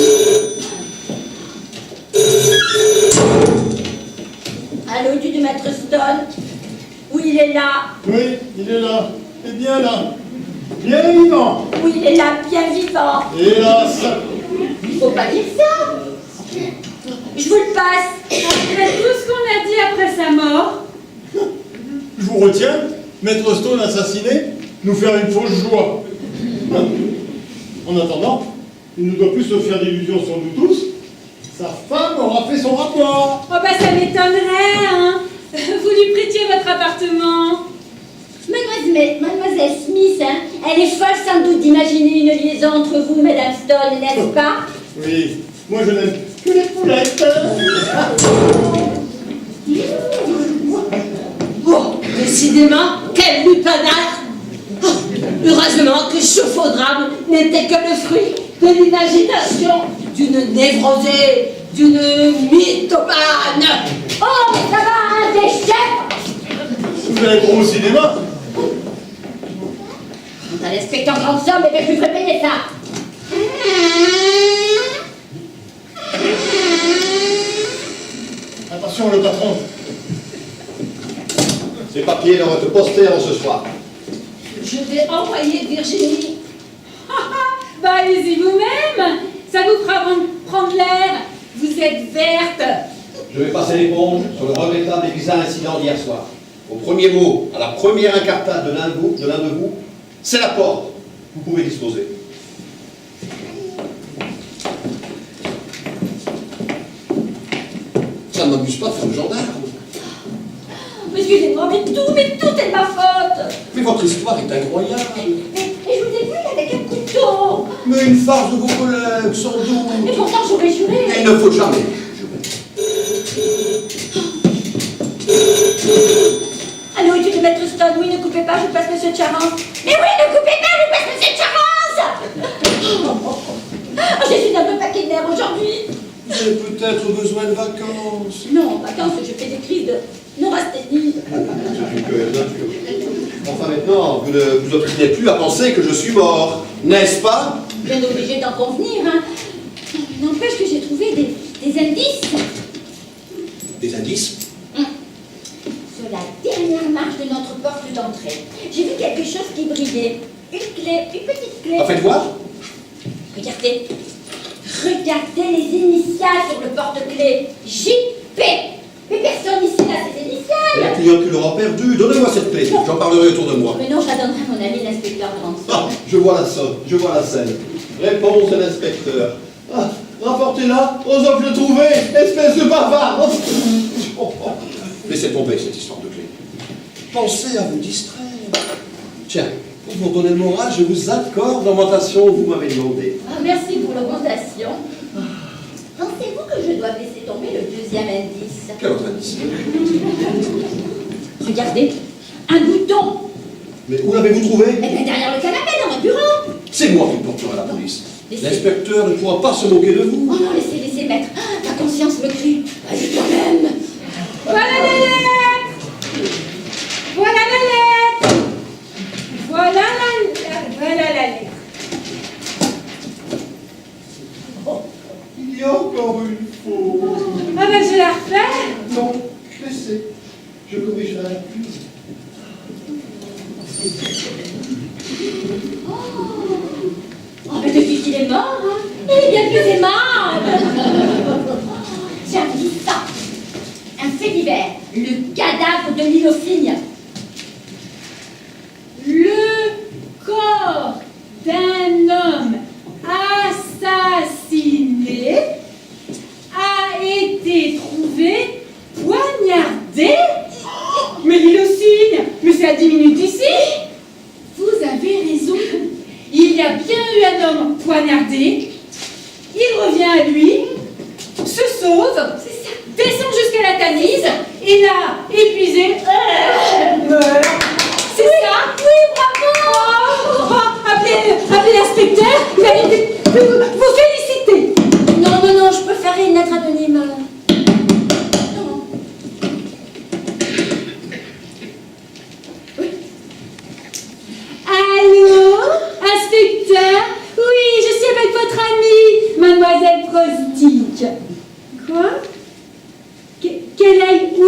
Allô, du Maître Stone? Oui, il est là. Oui, il est là. Et bien là. Bien vivant. Oui, il est là, bien vivant. Hélas. Il faut pas dire ça. Je vous le passe. Après tout ce qu'on a dit après sa mort, Je vous retiens, Maître Stone assassiné, nous faire une fausse joie. En attendant, il ne doit plus se faire d'illusions sur nous tous. Sa femme aura fait son rapport. oh bah ça m'étonnerait, hein. Vous lui prêtiez votre appartement. Mademoiselle Smith, hein, elle est folle sans doute d'imaginer une liaison entre vous, Madame Stone, n'est-ce pas? Oui, moi je n'aime que les poulettes. Oh, décidément, quel lupanard! Oh, heureusement que Chauffaud-Drame n'était que le fruit de l'imagination d'une névrosée, d'une mythomane. Oh, mais ça va, hein, des chefs! Vous allez pour au cinéma? Quant à l'inspecteur grande somme, eh bien, je lui ferai payer ça. Attention le patron. Ces papiers doivent être postés avant ce soir. Je vais envoyer Virginie. Bah allez-y vous-même. Ça vous fera prendre l'air. Vous êtes verte. Je vais passer l'éponge sur le regrettable et bizarre incident d'hier soir. Au premier mot, à la première incartade de l'un de vous, c'est la porte. Vous pouvez disposer. Ça ne m'amuse pas de faire le gendarme. Excusez-moi, mais tout est de ma faute. Mais votre histoire est incroyable. Et je vous ai vu avec un couteau. Mais une farce de vos collègues, sans Et doute. pourtant, j'aurais juré. Et il ne faut jamais Allô, tu de Maître Stone, oui, ne coupez pas, je passe Monsieur Charance. Mais oui, ne coupez pas, je passe Monsieur Charance. Oh, je suis un peu paquet de nerfs aujourd'hui. J'ai peut-être besoin de vacances. Non, en vacances, je fais des crises de neurasthénie. C'est que nature. Enfin maintenant, vous ne vous obstinez plus à penser que je suis mort, n'est-ce pas? Bien obligé d'en convenir, hein. N'empêche que j'ai trouvé des indices. Des indices? Sur la dernière marche de notre porte d'entrée, j'ai vu quelque chose qui brillait. Une clé, une petite clé. Ah, faites voir. Regardez. Regardez les initiales sur le porte-clés. JP. Mais personne ici n'a ces Et la initiales. cliente qui l'aura perdue, donnez-moi cette clé. J'en parlerai autour de moi. Mais non, je la donnerai à mon ami l'inspecteur Grandson. Ah, je vois la scène, je vois la scène. Réponse de l'inspecteur. Ah, rapportez-la, aux hommes de trouver, espèce de bavard. Laissez tomber cette histoire de clé. Pensez à vous distraire. Tiens, pour vous redonner le moral, je vous accorde l'augmentation que vous m'avez demandé. Ah, merci pour l'augmentation. Pensez-vous que je dois laisser tomber le deuxième indice? Quel autre indice? Regardez, un bouton. Mais où l'avez-vous trouvé? Eh bien, derrière le canapé, dans votre bureau. C'est moi qui le porterai à la police. Laissez- L'inspecteur ne pourra pas se moquer de vous. Oh non, laissez, maître. Ah, ma conscience me crie. Vas-y, toi-même. Voilà la lettre. Voilà la lettre. Voilà la lettre. Il y a encore une faute. Ah ben je la refais. Non, laissez. Je corrigerai la plus. Oh, mais depuis qu'il est mort, hein, il est bien plus aimable. Tiens, dis ça. Un fait divers. Le cadavre de l'île aux cygnes. Le corps d'un homme assassiné a été trouvé poignardé sauve, descend jusqu'à la Tamise, et là, épuisé, meurt. C'est ça? Oui, bravo! Appelez l'inspecteur, il va vous féliciter. Non, je préférais une lettre anonyme. Non. Allô? Inspecteur? Oui, je suis avec votre amie, mademoiselle Prosdic. Quoi? Qu'elle aille où?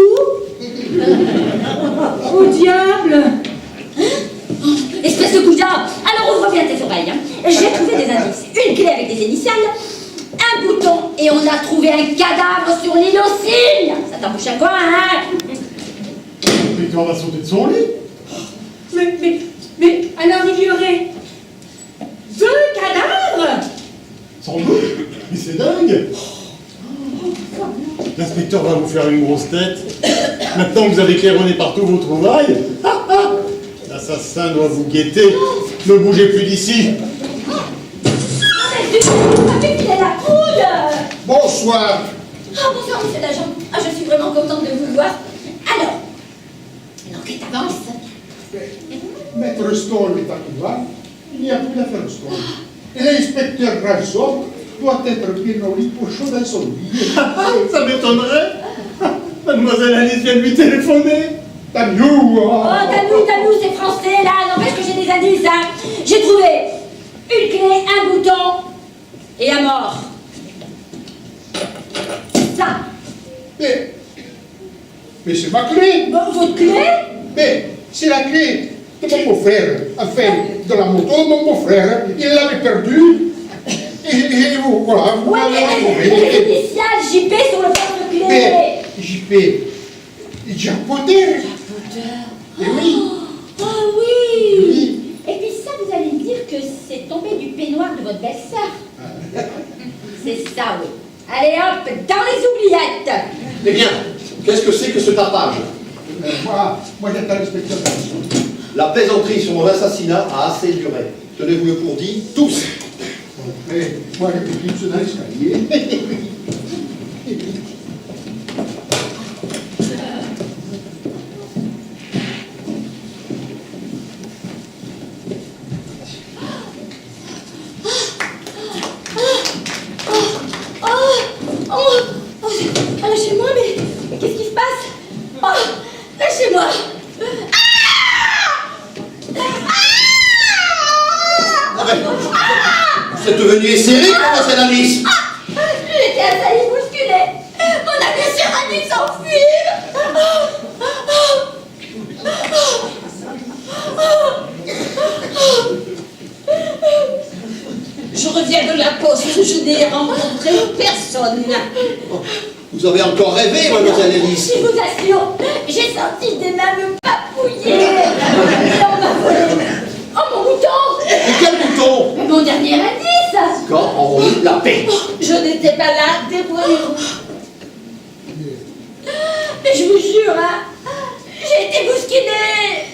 Au diable! Espèce de couillard! Alors ouvre bien tes oreilles. Hein. J'ai trouvé des indices. Une clé avec des initiales, un bouton, et on a trouvé un cadavre sur l'île aux cygnes. Ça t'embouche à quoi, hein? L'inspecteur va sauter de son lit. Mais alors il y aurait 2 cadavres? Sans doute. Mais c'est dingue. L'inspecteur va vous faire une grosse tête. Maintenant que vous avez claironné partout vos trouvailles, l'assassin doit vous guetter. Ne bougez plus d'ici. Il est la poule! Bonsoir. Bonsoir, monsieur l'agent. Je suis vraiment contente de vous voir. Alors, l'enquête avance. Maître Stoll est à pouvoir. Il n'y a plus d'affaire Stoll. Et l'inspecteur Ransom doit être bien au lit au chaud dans son lit. Ça m'étonnerait. Mademoiselle Alice vient de lui téléphoner. Tanou! Tanou, c'est français, là. N'empêche que j'ai des indices, hein. J'ai trouvé une clé, un bouton et un mort. Ça. Mais c'est ma clé. Votre clé? Mais c'est la clé de mon beau-frère. Enfin, de la moto de mon beau-frère. Il l'avait perdue. Et vous, voilà, vous Ouais, l'avez mais retrouvée. les initiales JP sur le porte-clé. Mais JP, Japoter. Et oui. Ah oui. Oui. Et puis ça, vous allez me dire que c'est tombé du peignoir de votre belle-sœur. C'est ça, oui. Allez hop, dans les oubliettes. Eh bien, qu'est-ce que c'est que ce tapage? Moi j'attends l'inspecteur Ransom. La plaisanterie sur mon assassinat a assez duré. Tenez-vous pour dit, tous. Mais moi je glisse dans l'escalier. Lâchez-moi, mais qu'est-ce qui se passe? Lâchez-moi. Vous êtes devenu hystérique, mademoiselle Alice? J'ai été assaillie, bousculée. Mon ami cher a dû s'enfuir. Je reviens de la poste, je n'ai rencontré personne. Vous avez encore rêvé, mademoiselle Alice? Je vous assure, j'ai senti des mains me papouiller. Et on m'a volé. Oh, mon bouton! Et quel bouton? Mon dernier indice! Quand on la paix. Je n'étais pas là, débrouillez-vous. Mais je vous jure, hein, j'ai été bousculée!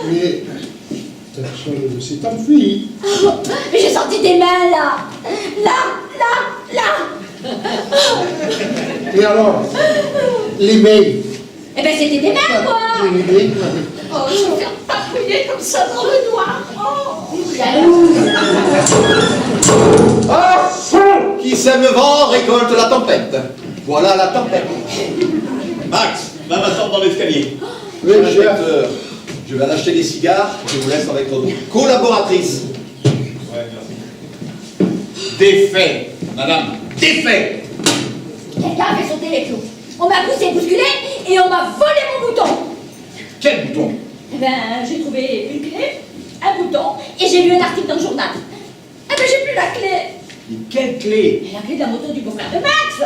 Mais personne ne s'est enfui. Mais j'ai senti des mains là! Là! Et alors, les mails? Eh ben c'était des mains, quoi! Les mails, Oh, je vais faire papouiller comme ça dans le noir. Oh. Jalouse! Ah! Qui sème le vent récolte la tempête. Voilà la tempête. Max, va m'attendre dans l'escalier. Oui, inspecteur. Je vais aller acheter des cigares. Je vous laisse avec votre collaboratrice. Ouais, merci. Des faits, madame. Des faits. Quelqu'un a fait sauter les clous. On m'a poussé, bousculé, et on m'a volé mon bouton! Quel bouton? Eh ben, j'ai trouvé une clé, un bouton, et j'ai lu un article dans le journal. Eh ben, j'ai plus la clé! Et quelle clé? La clé de la moto du beau-frère de Max!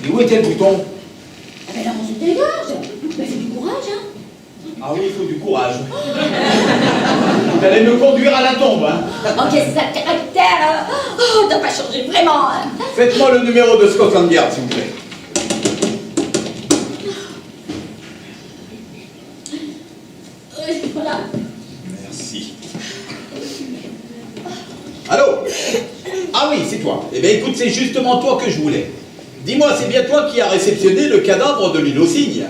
Et où était le bouton? Eh ben, là, on se dégage! Ben, c'est du courage, hein! Ah oui, il faut du courage. Vous allez me conduire à la tombe, hein? Oh, quel sale caractère! Hein. Oh, on doit pas changer, vraiment! Hein. Faites-moi le numéro de Scotland Yard, s'il vous plaît. Voilà. Merci. Allô? Ah oui, c'est toi. Eh bien, écoute, c'est justement toi que je voulais. Dis-moi, c'est bien toi qui as réceptionné le cadavre de l'île aux cygnes?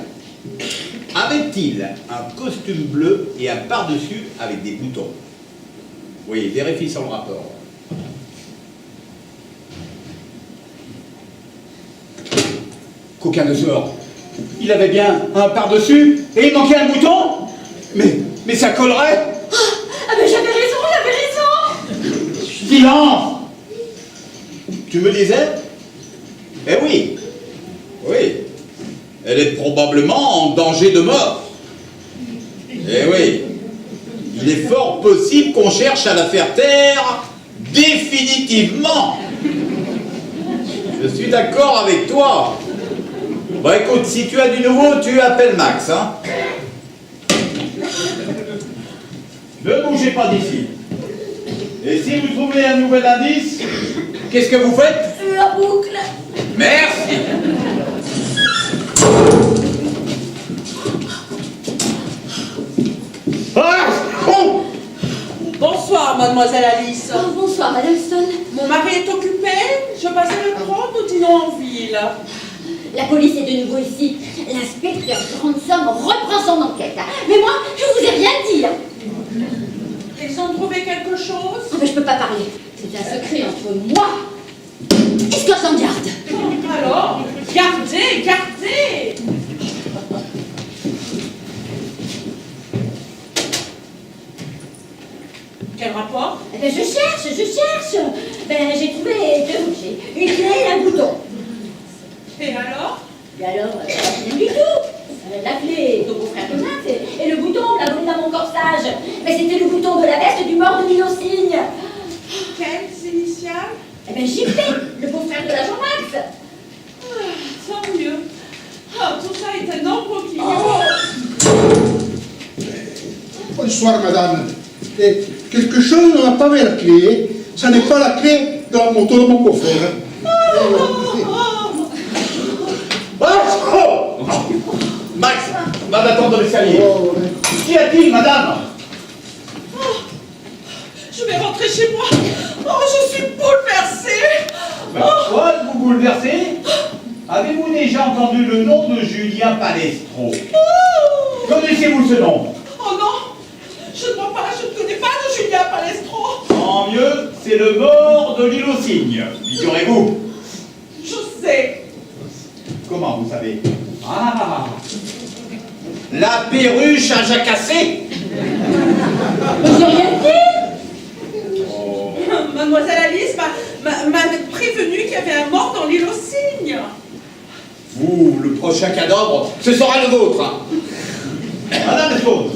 Avait-il un costume bleu et un par-dessus avec des boutons? Oui, vérifie sur le rapport. Qu'aucun ne sort. Il avait bien un par-dessus et il manquait un bouton? Mais ça collerait? Ah ben j'avais raison. Silence! Tu me disais? Eh oui. Oui. Elle est probablement en danger de mort. Eh oui. Il est fort possible qu'on cherche à la faire taire définitivement. Je suis d'accord avec toi. Bon, écoute, si tu as du nouveau, tu appelles Max, hein. Ne bougez pas d'ici. Et si vous trouvez un nouvel indice, qu'est-ce que vous faites? La boucle. Merci. Ah, oh, Bonsoir, mademoiselle Alice. Oh, bonsoir, Madame Stone. Mon mari est occupé. Je passais le prendre, nous dînons en ville. La police est de nouveau ici. L'inspecteur Ransom reprend son enquête. Mais moi, je vous ai rien dit. Ils ont trouvé quelque chose? Ah, mais je peux pas parler. C'est un secret entre moi et Scotland Yard. Alors, gardez, gardez. Quel rapport? Eh ben, je cherche. Ben, j'ai trouvé deux objets. Une clé et un bouton. Et alors? Et alors, rien du tout. La clé est au beau-frère de Max et le bouton, l'a volé dans mon corsage. Mais c'était le bouton de la veste du mort de l'île aux cygnes. Quelles initiales? Eh bien, JP, le beau-frère de l'agent Max. Tant mieux. Ah, tout ça était non croquis. Bonsoir, madame. Et quelque chose ne va pas avec la clé. Ça n'est pas la clé de la moto de mon beau-frère. Oh, Max, va m'attendre dans l'escalier. Qu'y a-t-il, madame? Je vais rentrer chez moi. Oh, je suis bouleversée. Quoi, vous bouleversez? Avez-vous déjà entendu le nom de Julien Palestro? Connaissez-vous ce nom? Oh non, je ne vois pas, je ne connais pas de Julien Palestro. Tant mieux, c'est le mort de l'île aux cygnes. Figurez-vous. Je sais. Comment vous savez? Ah, la perruche à jacassé. J'ai rien dit. Oh. Mademoiselle Alice m'a prévenu qu'il y avait un mort dans l'île aux cygnes. Vous, le prochain cadavre, ce sera le vôtre. Hein. Madame Stone,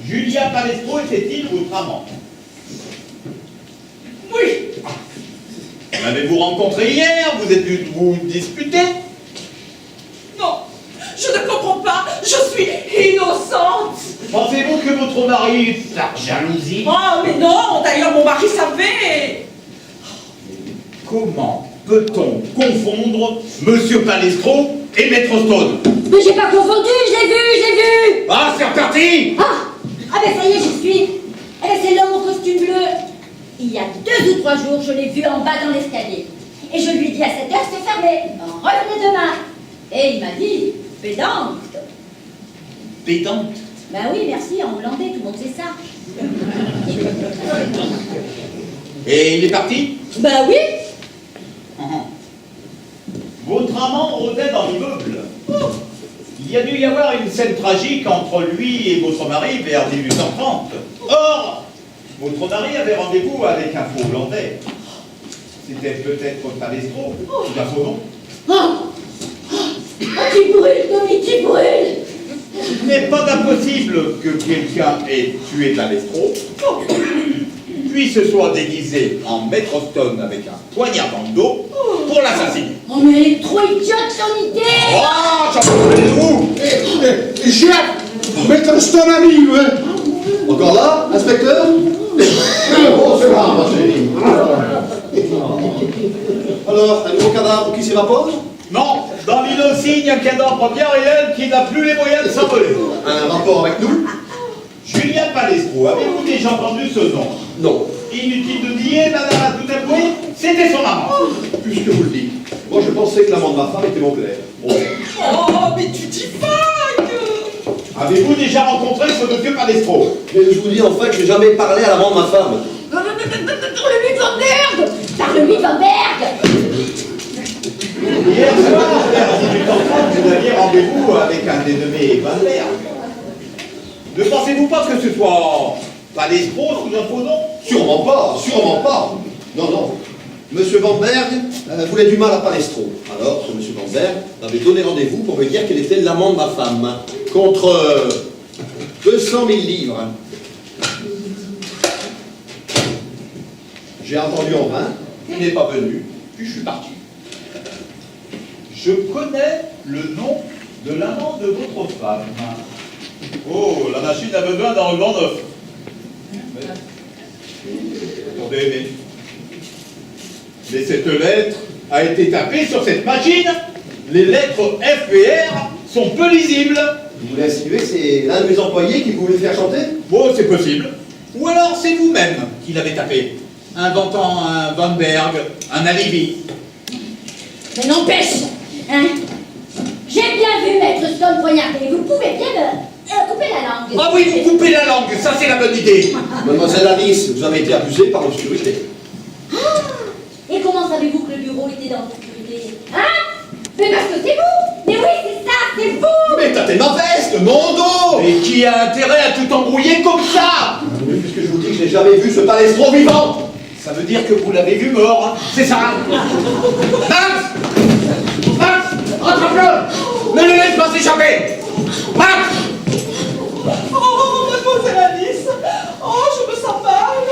Julien Palestro était-il votre amant? Oui. L'avez-vous rencontré hier? Vous êtes dû vous disputer? Non, je ne comprends pas. Je suis innocente. Pensez-vous que votre mari, par jalousie... Oh, mais non. D'ailleurs, mon mari savait. Comment peut-on confondre Monsieur Palestro et Maître Stone? Mais j'ai pas confondu, je l'ai vu. Ah, c'est reparti! Ah ben ça y est, j'y suis. Eh ben c'est l'homme au costume bleu. Il y a 2 ou 3 jours, je l'ai vu en bas dans l'escalier. Et je lui dis à 7 heures, c'est fermé. Revenez demain. Et il m'a dit, pédante. Pédante? Ben oui, merci, en hollandais, tout le monde sait ça. Et il est parti? Ben oui. Votre amant rôdait dans l'immeuble. Il y a dû y avoir une scène tragique entre lui et votre mari vers 1830. Or, votre mari avait rendez-vous avec un faux hollandais. C'était peut-être Palestro, tout un faux nom. Qui brûle, Tommy, qui brûle. Il n'est pas impossible que quelqu'un ait tué Palestro, puis se soit déguisé en Maître Stone avec un poignard dans le dos pour l'assassiner. Oh mais elle est trop idiote son idée. Oh, j'en peux plus de vous! J'ai Maître Stone arrive. Encore là, inspecteur? Bonsoir, ma chérie. Alors, un nouveau cadavre qui s'y rapporte? Non, dans l'île aux cygnes, un cadavre bien réel qui n'a plus les moyens de s'envoler. Un rapport avec nous? Julien Palestro, avez-vous déjà entendu ce nom? Non. Inutile de nier, madame a tout avoué, c'était son amant. Puisque vous le dites, moi je pensais que l'amant de ma femme était mon père. Oh, mais tu divagues! Avez-vous déjà rencontré ce monsieur Palestro? Mais je vous dis en fait, je n'ai jamais parlé à l'amant de ma femme. Parle-lui Van Berg! Parle-lui Van Berg! Hier soir, vers 18h30, vous aviez rendez-vous avec un dénommé Van Berg. Ne pensez-vous pas que ce soit Palestro sous un faux nom? Sûrement pas, sûrement pas. Non, non. Monsieur Van Berg voulait du mal à Palestro. Alors, ce monsieur Van Berg m'avait donné rendez-vous pour me dire qu'elle était l'amant de ma femme. Contre 200 000 livres. J'ai entendu en vain, il n'est pas venu, puis je suis parti. Je connais le nom de l'amant de votre femme. Oh, la machine a besoin d'un ruban neuf. Attendez, mais cette lettre a été tapée sur cette machine. Les lettres F et R sont peu lisibles. Vous voulez insinuer que c'est l'un de mes employés qui voulait faire chanter? Oh, c'est possible. Ou alors c'est vous-même qui l'avez tapé, inventant un Van Berg, un alibi. Mais n'empêche, hein? J'ai bien vu Maître Stone poignarder. Vous pouvez bien me couper la langue. Ah oui, vous coupez la langue, ça c'est la bonne idée. Mademoiselle Alice, vous avez été abusée par l'obscurité. Ah! Et comment savez-vous que le bureau était dans l'obscurité? Hein? Mais parce que c'est vous! Mais oui, c'est ça, c'est vous! Mais tâtez ma veste, mon dos! Et qui a intérêt à tout embrouiller comme ça? Oui, puisque je vous dis que je n'ai jamais vu ce Palestro vivant! Ça veut dire que vous l'avez vu mort, hein? C'est ça? Max! Max! Rattrape-le! Ne le laisse pas s'échapper! Max! Oh, mademoiselle Alice! Oh, je me sens mal!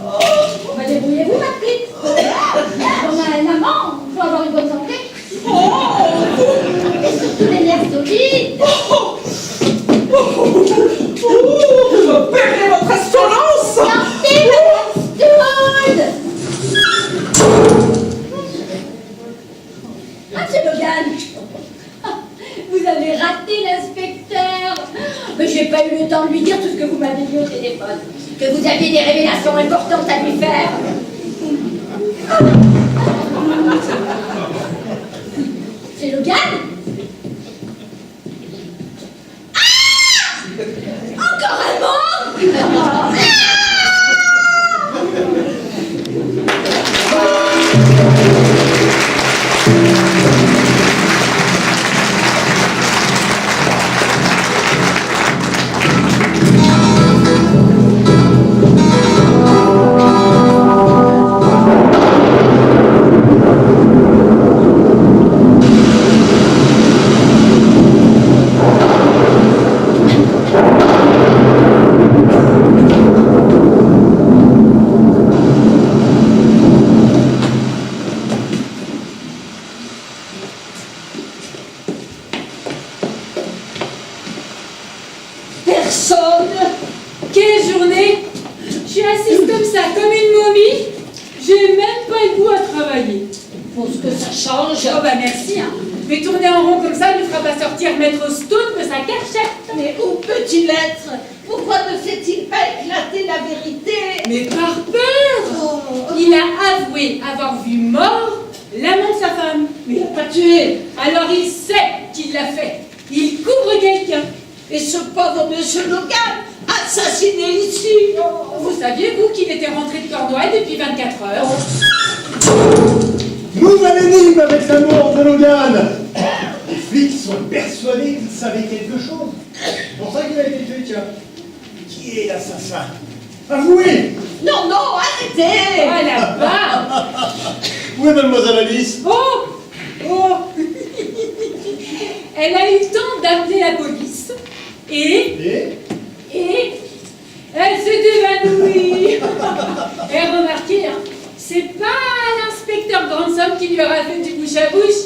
Oh, Bah débrouillez-vous, ma petite! On a un amant, il faut avoir une bonne santé. Et surtout les nerfs solides. je perdrai votre insolence! Santé, Madame Stone! Ah, monsieur Logan! Vous avez raté l'inspecteur! Mais j'ai pas eu le temps de lui dire tout ce que vous m'avez dit au téléphone. Que vous aviez des révélations importantes à lui faire. C'est Logan? Ah! Encore un mot? Personne. Quelle journée! Je suis assise comme ça, comme une momie. J'ai même pas le goût à travailler. Pour ce que ça change. Oh bah merci, hein. Mais tourner en rond comme ça ne fera pas sortir Maître Stone de sa cachette. Mais où peut-il être? Pourquoi ne fait-il pas éclater la vérité? Mais par peur! Oh. Il a avoué avoir vu mort l'amant de sa femme. Mais il n'a pas tué. Alors il sait qu'il l'a fait. Il couvre quelqu'un. Et ce pauvre monsieur Logan, assassiné ici. Vous saviez, vous, qu'il était rentré de Cornouailles depuis 24 heures? Nouvelle énigme avec la mort de Logan. Les flics sont persuadés qu'ils savaient quelque chose. C'est pour ça qu'il a été tué, tiens. Qui est l'assassin? Avouez! Non, non, arrêtez. Oh là-bas! Où est mademoiselle Alice? Oh! Oh! Elle a eu le temps d'appeler la police. Et elle s'est évanouie. Et remarquez, hein, c'est pas l'inspecteur Grandsomme qui lui aura fait du bouche à bouche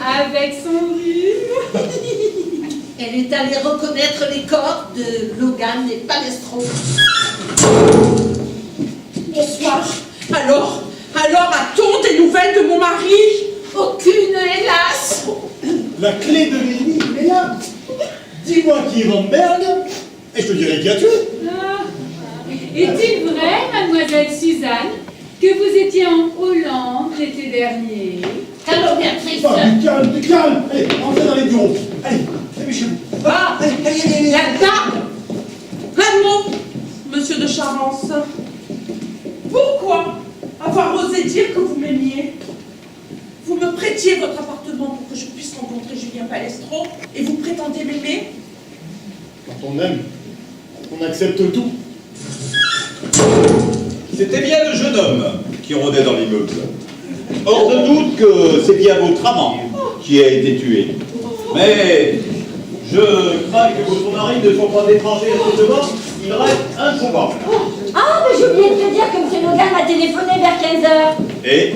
avec son rhume. Elle est allée reconnaître les corps de Logan et Palestro. Bonsoir. Alors a-t-on des nouvelles de mon mari? Aucune, hélas. La clé de l'énigme est là. Dis-moi qui est Van Berg, et je te dirai qui a tué. Ah, Est-il vrai, mademoiselle Suzanne, que vous étiez en Hollande l'été dernier? Alors, Béatrice, Du calme. Allez, entrez dans les bureaux. Allez, chez vous. Ah, la dame. Un mot, monsieur de Charence. Pourquoi avoir osé dire que vous m'aimiez? Vous me prêtiez votre appartement pour que je puisse rencontrer Julien Palestro et vous prétendez m'aimer? Quand on aime, on accepte tout. C'était bien le jeune homme qui rôdait dans l'immeuble. Hors de doute que c'est bien votre amant qui a été tué. Mais je crains que votre mari ne soit pas étranger à ce devant, il reste introuvable. Ah, mais j'ai oublié de te dire que M. Logan m'a téléphoné vers 15h. Et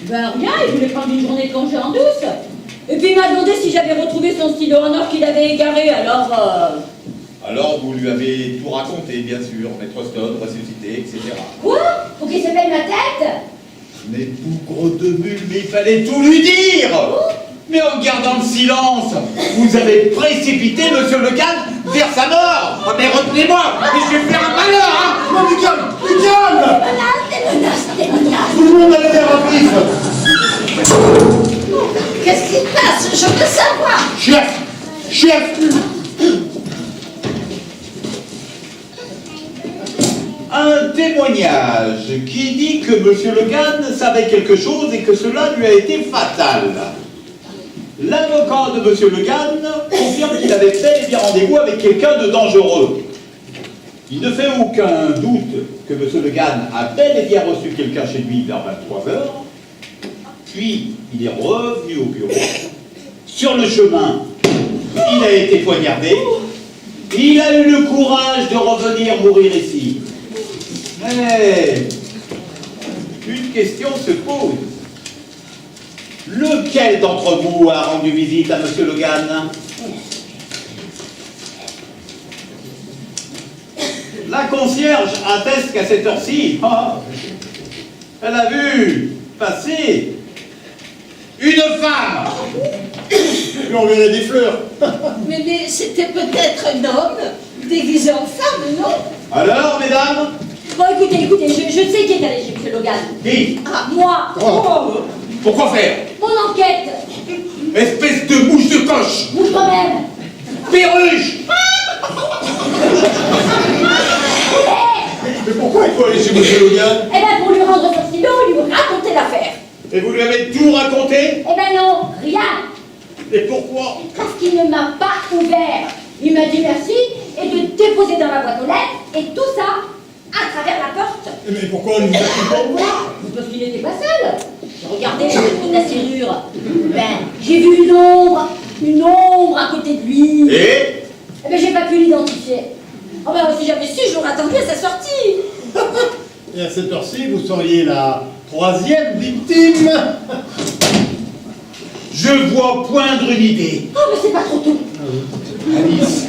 Ben rien, il voulait prendre une journée de congé en douce. Et puis il m'a demandé si j'avais retrouvé son stylo en or qu'il avait égaré, alors... alors vous lui avez tout raconté, bien sûr, Maître Stone, ressuscité, etc. Quoi? Pour qu'il se paye ma tête? Mais bougre de mule, mais il fallait tout lui dire. Mais en gardant le silence, vous avez précipité Monsieur Le Gall vers sa mort. Ah, mais retenez-moi, mais je vais faire un malheur, hein. Non, du calme. Des menaces. Tout le monde a l'air à vif. qu'est-ce qui se passe? Je veux savoir. Chef. Un témoignage qui dit que Monsieur Le Gall savait quelque chose et que cela lui a été fatal. L'avocat de Monsieur Le Gall confirme qu'il avait bel et bien rendez-vous avec quelqu'un de dangereux. Il ne fait aucun doute que Monsieur Le Gall a bel et bien reçu quelqu'un chez lui vers 23h, puis il est revenu au bureau. Sur le chemin, il a été poignardé. Il a eu le courage de revenir mourir ici. Mais une question se pose. Lequel d'entre vous a rendu visite à Monsieur Le Gall? La concierge atteste qu'à cette heure-ci, elle a vu passer une femme. Lui enverrait des fleurs. Mais c'était peut-être un homme déguisé en femme, non? Alors, mesdames? Bon, écoutez, je sais qui est allé chez M. Logan. Qui? Ah, moi. Oh. Pourquoi faire? Mon enquête. Espèce de mouche de coche. Vous toi-même. Perruche. Mais pourquoi il faut aller chez Monsieur Le Gall? Eh ben, pour lui rendre son stylo, lui raconter l'affaire. Et vous lui avez tout raconté? Eh ben non, rien. Et pourquoi? Parce qu'il ne m'a pas ouvert. Il m'a dit merci et de déposer dans la boîte aux lettres et tout ça à travers la porte. Mais pourquoi on nous a fait pas voir? Parce qu'il n'était pas seul. Regardez le trou de la serrure. Ben, j'ai vu une ombre à côté de lui. Et? Eh ben, j'ai pas pu l'identifier. Oh ben, si j'avais su, je l'aurais attendu à sa sortie. Et à cette heure-ci, vous seriez la 3e victime. Je vois poindre une idée. Oh, mais c'est pas trop tôt. Alice,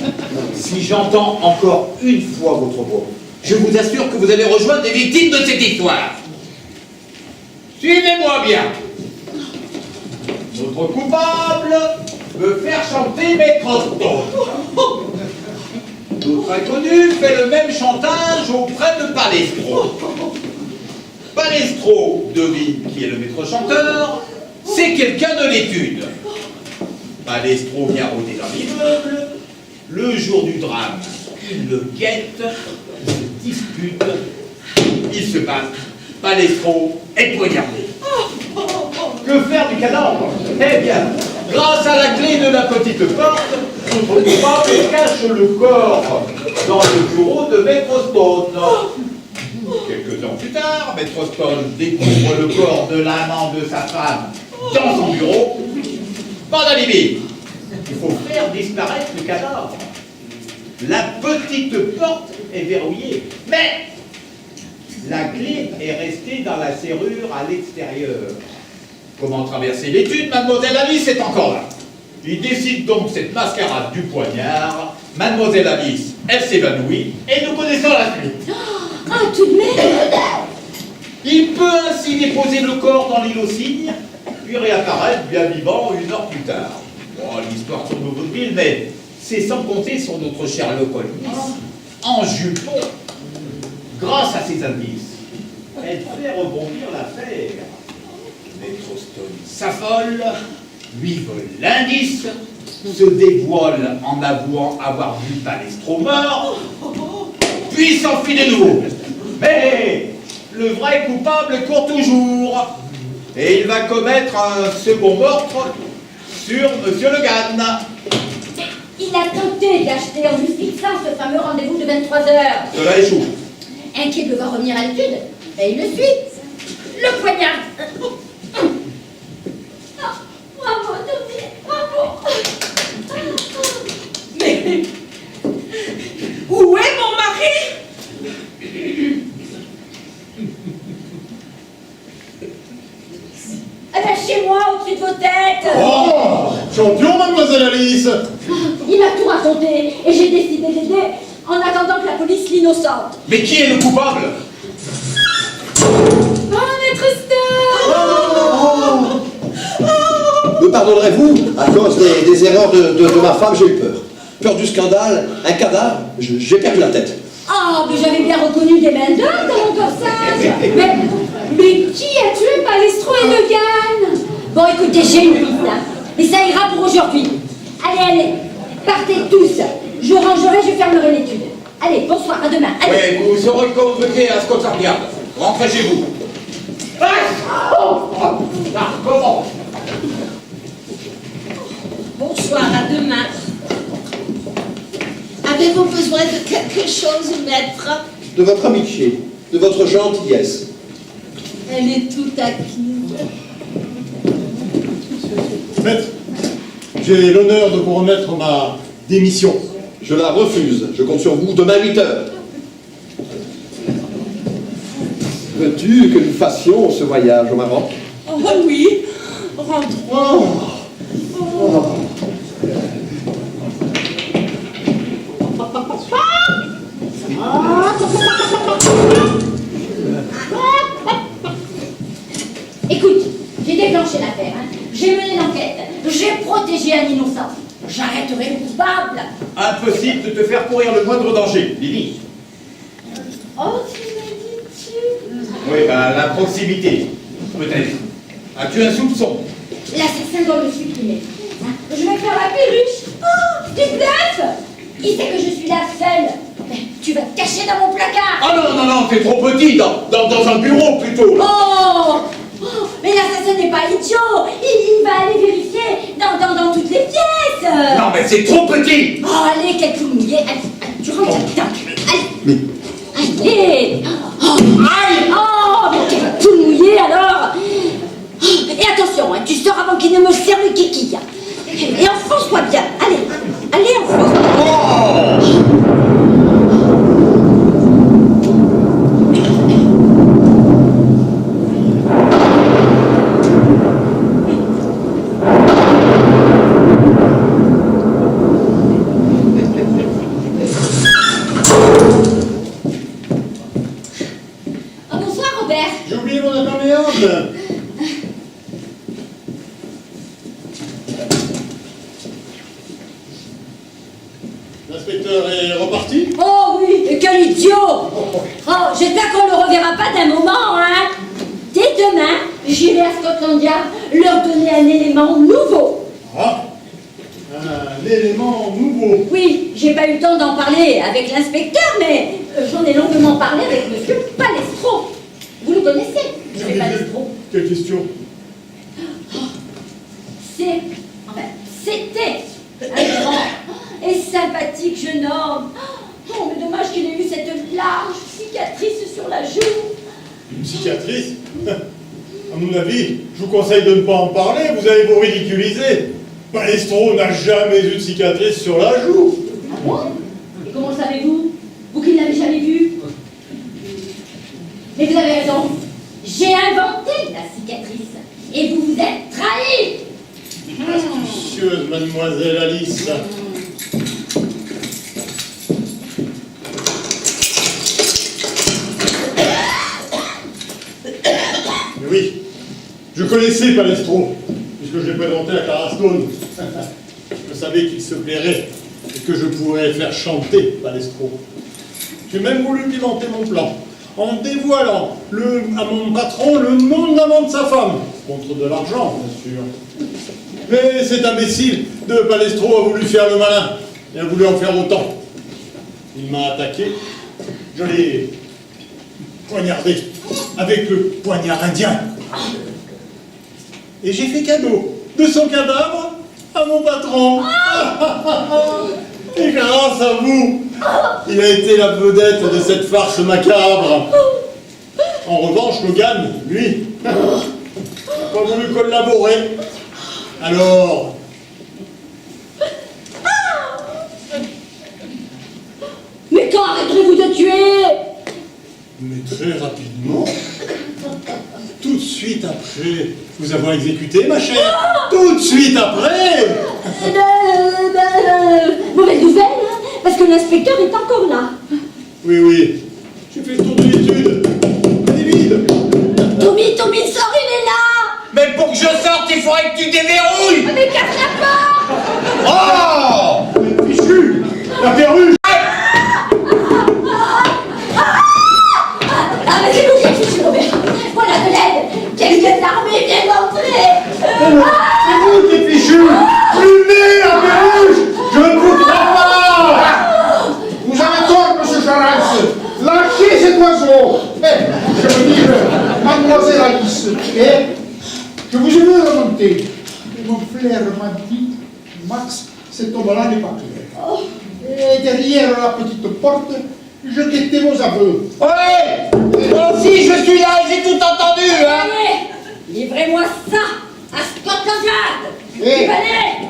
si j'entends encore une fois votre voix, je vous assure que vous allez rejoindre les victimes de cette histoire. Suivez-moi bien. Notre coupable veut faire chanter Maître Stone. Notre inconnu fait le même chantage auprès de Palestro. Palestro devine qui est le maître chanteur, c'est quelqu'un de l'étude. Palestro vient rôder dans l'immeuble. Le jour du drame, il le guette, il se dispute, il se bat. Palestro est poignardé. Que faire du cadavre? Eh bien, grâce à la clé de la petite porte, notre coupable cache le corps dans le bureau de Maître Stone. Quelques heures plus tard, Maître Stone découvre le corps de l'amant de sa femme dans son bureau. Pas d'alibi. Il faut faire disparaître le cadavre. La petite porte est verrouillée, mais la clé est restée dans la serrure à l'extérieur. Comment traverser l'étude? Mademoiselle Alice est encore là. Il décide donc cette mascarade du poignard. Mademoiselle Alice, elle s'évanouit et nous connaissons la suite. Ah, tout de même. Il peut ainsi déposer le corps dans l'île aux cygnes, puis réapparaître bien vivant 1 heure plus tard. Bon, l'histoire tourne au bout de ville, mais c'est sans compter sur notre Sherlock Holmes, en jupon. Grâce grâce à ces indices, elle fait rebondir l'affaire. Maître Stone s'affole, lui vole l'indice, se dévoile en avouant avoir vu Palestro mort, puis s'enfuit de nouveau. Mais le vrai coupable court toujours, et il va commettre un second meurtre sur Monsieur Le Gane. Il a tenté d'acheter en lui fixant ce fameux rendez-vous de 23 heures. Cela échoue. Inquiet de devoir revenir à l'étude, et il le suit. Le poignard. Ah, bravo, Tommy, bravo. Mais où est mon mari? Eh ben, chez moi, au-dessus de vos têtes. Oh, champion, mademoiselle Alice. Il m'a tout raconté, et j'ai décidé d'aider en attendant que la police l'innocente. Mais qui est le coupable? Oh, Maître Stone! Me pardonnerez-vous? À cause des erreurs de ma femme, j'ai eu peur. Peur du scandale, un cadavre, j'ai perdu la tête. Ah, mais j'avais bien reconnu des mains d'homme dans mon corsage. Mais qui a tué Palestro et Le Gane? Bon, écoutez, j'ai une liste, hein. Mais ça ira pour aujourd'hui. Allez, partez tous. Je rangerai, je fermerai l'étude. Allez, bonsoir, à demain. Allez. Oui, vous serez convoqué à Scotland Yard. Rentrez chez vous. Comment? Bonsoir, à demain. Avez-vous besoin de quelque chose, maître? De votre amitié, de votre gentillesse. Elle est toute acquise. Maître, j'ai l'honneur de vous remettre ma démission. Je la refuse. Je compte sur vous demain 8 heures. Veux-tu que nous fassions ce voyage au Maroc? Oh oui, rentrons. Écoute, j'ai déclenché l'affaire, hein. J'ai mené l'enquête, j'ai protégé un innocent. J'arrêterai le coupable. Impossible de te faire courir le moindre danger, Lily. Oh, tu m'as dit tu. Oui, la proximité, peut-être. As-tu un soupçon? L'assassin doit me supprimer. Hein, je vais faire la perruche. Oh, tu bluffes. Il sait que je suis la seule. Mais tu vas te cacher dans mon placard. Ah non, t'es trop petit, dans un bureau plutôt. Oh, mais l'assassin n'est pas idiot. Il va aller vérifier dans toutes les pièces. Non, mais c'est trop petit. Oh, allez, quel tout mouillé. Allez, tu rentres là-dedans. Allez. Allez. Oh, aïe. Oh, mais quel tout mouillé alors. Et attention, hein, tu sors avant qu'il ne me serve le kiki. Et enfonce-toi bien. Allez, enfonce-toi. Bonsoir, Robert. J'ai oublié mon imperméable. L'inspecteur est reparti? Oh oui, et quel idiot. Oh, j'espère qu'on ne le reverra pas d'un moment, hein. Dès demain, j'irai à Scotland Yard leur donner un élément nouveau. Ah, un élément nouveau. Oui, j'ai pas eu le temps d'en parler avec l'inspecteur, mais j'en ai longuement parlé avec monsieur Palestro. Vous le connaissez, monsieur Palestro? Quelle question? C'était un grand et sympathique jeune homme. Oh, mais dommage qu'il ait eu cette large cicatrice sur la joue. Une cicatrice? À mon avis, je vous conseille de ne pas en parler, vous allez vous ridiculiser. Palestro n'a jamais eu de cicatrice sur la joue. Ah bon? Et comment le savez-vous? Vous qui ne l'avez jamais vu? Mais vous avez raison. J'ai inventé la cicatrice. Et vous vous êtes trahi. Astucieuse mademoiselle Alice. Mais oui, je connaissais Palestro, puisque je l'ai présenté à Clara Stone. Je savais qu'il se plairait et que je pourrais faire chanter Palestro. J'ai même voulu pimenter mon plan. en dévoilant à mon patron le nom de l'amant de sa femme, contre de l'argent, bien sûr. Mais cet imbécile de Palestro a voulu faire le malin et a voulu en faire autant. Il m'a attaqué, je l'ai poignardé avec le poignard indien. Et j'ai fait cadeau de son cadavre à mon patron. Et grâce à vous, il a été la vedette de cette farce macabre. En revanche, Logan, lui, n'a pas voulu collaborer. Alors... Mais quand arrêterez-vous de tuer? Mais très rapidement. Tout de suite après vous avoir exécuté, ma chère. Tout de suite après. Mauvaise nouvelle, hein, parce que l'inspecteur est encore là. Oui, oui. J'ai fait le tour de l'étude. Elle est vide. Tommy, sors, il est là. Mais pour que je sorte, il faudrait que tu déverrouilles. Mais casse la porte. Oh! Fichu. La perruche. Ah, mais c'est vous qui êtes fichu, Robert. Voilà de l'aide. Quelqu'un d'armé vient d'entrer. C'est vous qui êtes fichu. Fumez, la perruche. Je ne vous crois pas. Vous avez tort, monsieur Charles. Lâchez cet oiseau. Je veux dire, mademoiselle Alice. Je vous ai vu remonter. Et mon frère m'a dit, Max, cet homme-là n'est pas clair. Et derrière la petite porte, je quittais vos aveux. Ouais! Moi aussi, je suis là et j'ai tout entendu, hein! Allez, livrez-moi ça à Scotland.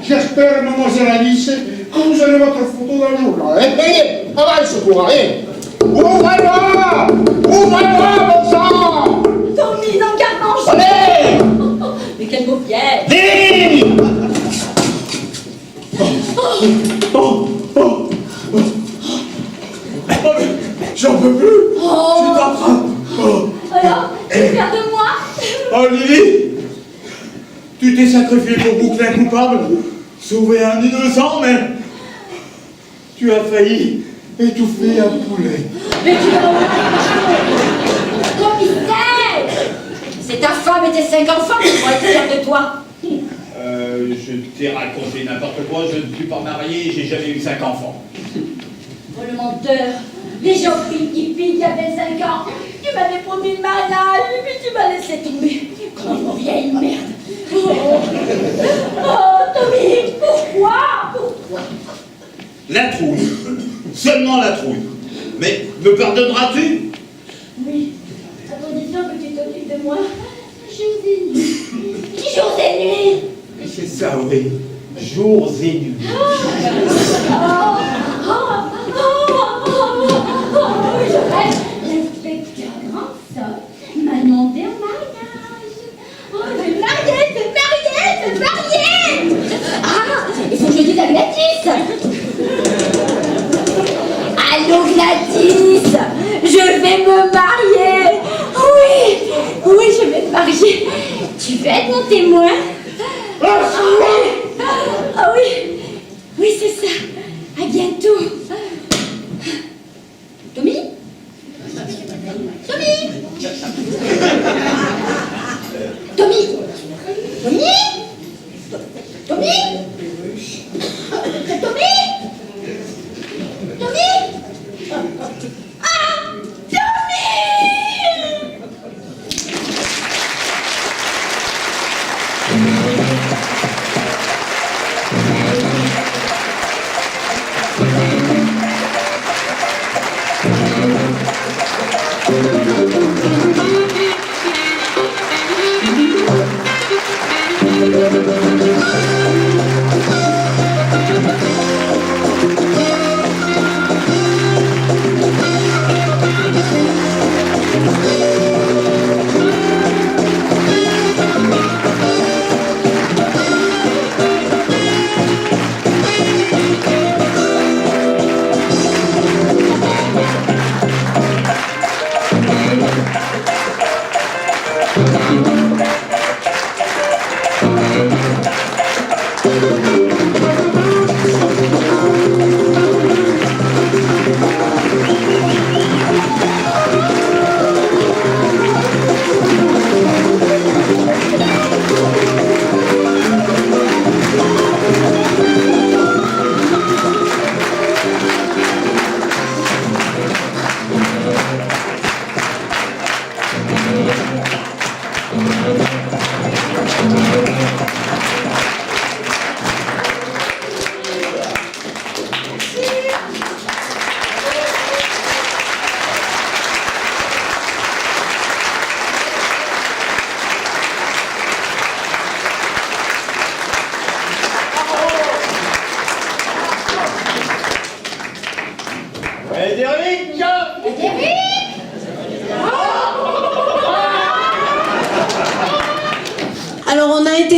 J'espère, mademoiselle Alice, que vous avez votre photo dans le journal. Avance, toi, Ouvrez-moi! Ouvrez-moi, mon sang! Tommy, dans le garde-manche. Allez! Mais quel beau piège. Dis! J'en peux plus. Oh. Je t'attrape. Alors, tu veux faire de moi? Oh, Lily, tu t'es sacrifié pour boucler un coupable, sauver un innocent, mais tu as failli étouffer un poulet. Mais tu vas où? Commissaire! C'est ta femme et tes 5 enfants qui vont être fiers de toi. Je t'ai raconté n'importe quoi, je ne suis pas marié, j'ai jamais eu 5 enfants. Oh, le menteur! Les gens qui il y avait 5 ans, tu m'avais promis le mariage, et puis tu m'as laissé tomber. Comme une vieille merde. Oh, Tommy, pourquoi? La trouille. Seulement la trouille. Mais me pardonneras-tu? Oui, à condition que tu t'occupes de moi. Jour et nuit. Jour et nuit. C'est ça, oui. Jours et nuits. Je rêve. L'inspecteur Grandson m'a demandé en mariage. Oh, c'est marié. Ah, il faut que je dise à Gladys. Allô, Gladys, je vais me marier. Oui, je vais me marier. Tu veux être mon témoin? Ah oui, c'est ça. À bientôt. Tommy?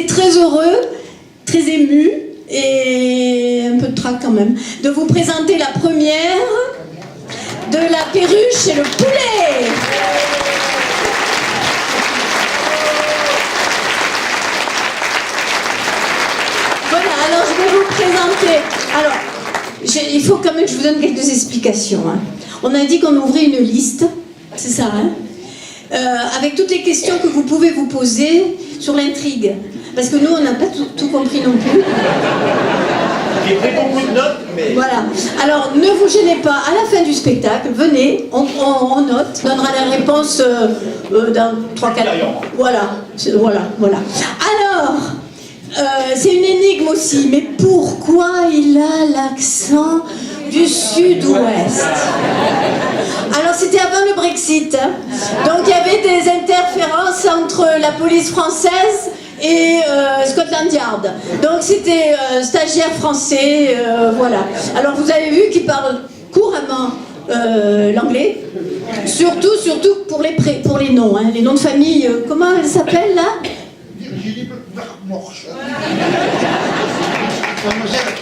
très heureux, très ému et un peu de trac quand même, de vous présenter la première de La Perruche et le poulet. Voilà, alors je vais vous présenter. Alors, il faut quand même que je vous donne quelques explications. Hein. On a dit qu'on ouvrait une liste, c'est ça, hein, avec toutes les questions que vous pouvez vous poser sur l'intrigue. Parce que nous, on n'a pas tout compris non plus. J'ai pris beaucoup de notes, mais... Voilà. Alors, ne vous gênez pas. À la fin du spectacle, venez, on note, on donnera la réponse dans 3-4... Voilà. Alors, c'est une énigme aussi. Mais pourquoi il a l'accent du sud-ouest? Alors, c'était avant le Brexit. Hein. Donc, il y avait des interférences entre la police française et Scotland Yard. Donc c'était stagiaire français, voilà. Alors vous avez vu qu'il parle couramment l'anglais, surtout pour les noms, hein. Les noms de famille, comment elle s'appelle là? Virginie Marmorche. Mademoiselle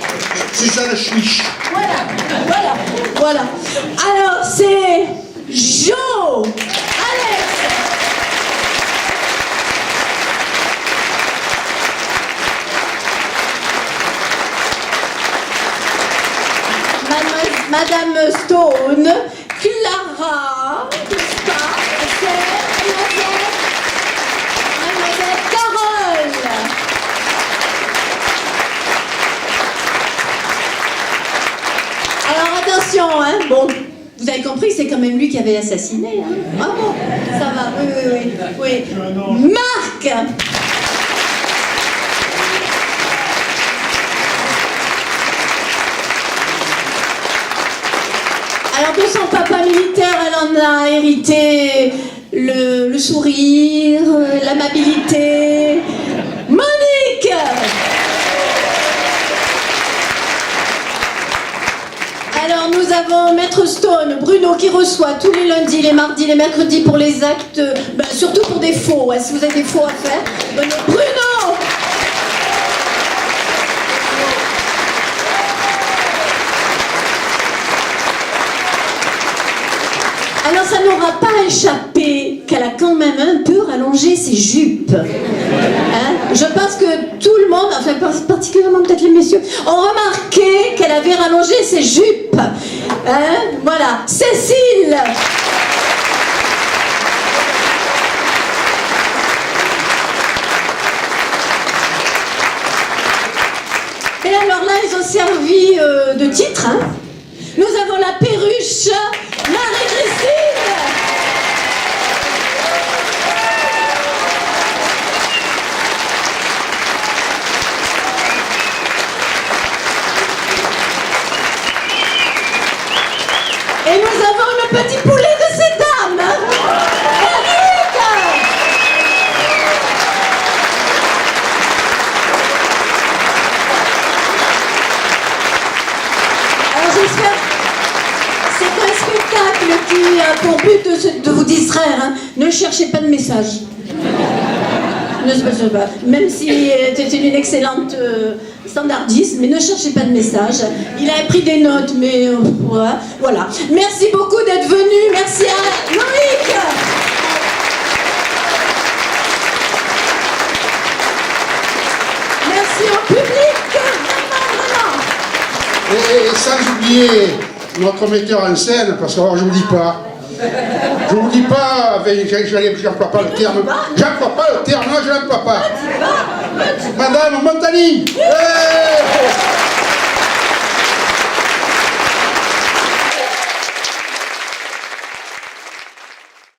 Suzanne Schmich. Voilà. Alors c'est Jo, Alex. Madame Stone, Clara, Mademoiselle Carole. Alors attention, hein, bon, vous avez compris, c'est quand même lui qui avait assassiné, hein. Ah bon, ça va, oui. Marc. Alors de son papa militaire, elle en a hérité le sourire, l'amabilité. Monique! Alors nous avons Maître Stone, Bruno, qui reçoit tous les lundis, les mardis, les mercredis pour les actes, surtout pour des faux. Ouais, si vous avez des faux à faire, venez. Bruno! Alors ça n'aura pas échappé qu'elle a quand même un peu rallongé ses jupes. Hein? Je pense que tout le monde, enfin particulièrement peut-être les messieurs, ont remarqué qu'elle avait rallongé ses jupes. Hein? Voilà. Cécile. Et alors là, ils ont servi de titre. Hein? Nous avons la perruche Marie-Christine. Et nous avons le petit poulet de ces dames. Eric. Alors j'espère... C'est un spectacle qui a pour but de vous distraire. Hein. Ne cherchez pas de message. Ne se passe pas. Même si c'était une excellente standardiste, mais ne cherchez pas de message. Il a pris des notes, mais voilà. Merci beaucoup d'être venu. Merci à Loïc. Merci au public. Vraiment. Et sans oublier notre metteur en scène, parce que alors, je vous dis pas. Je vous dis pas, j'emploie pas le terme. J'emploie pas le terme, non, je l'emploie pas. Madame Montagny.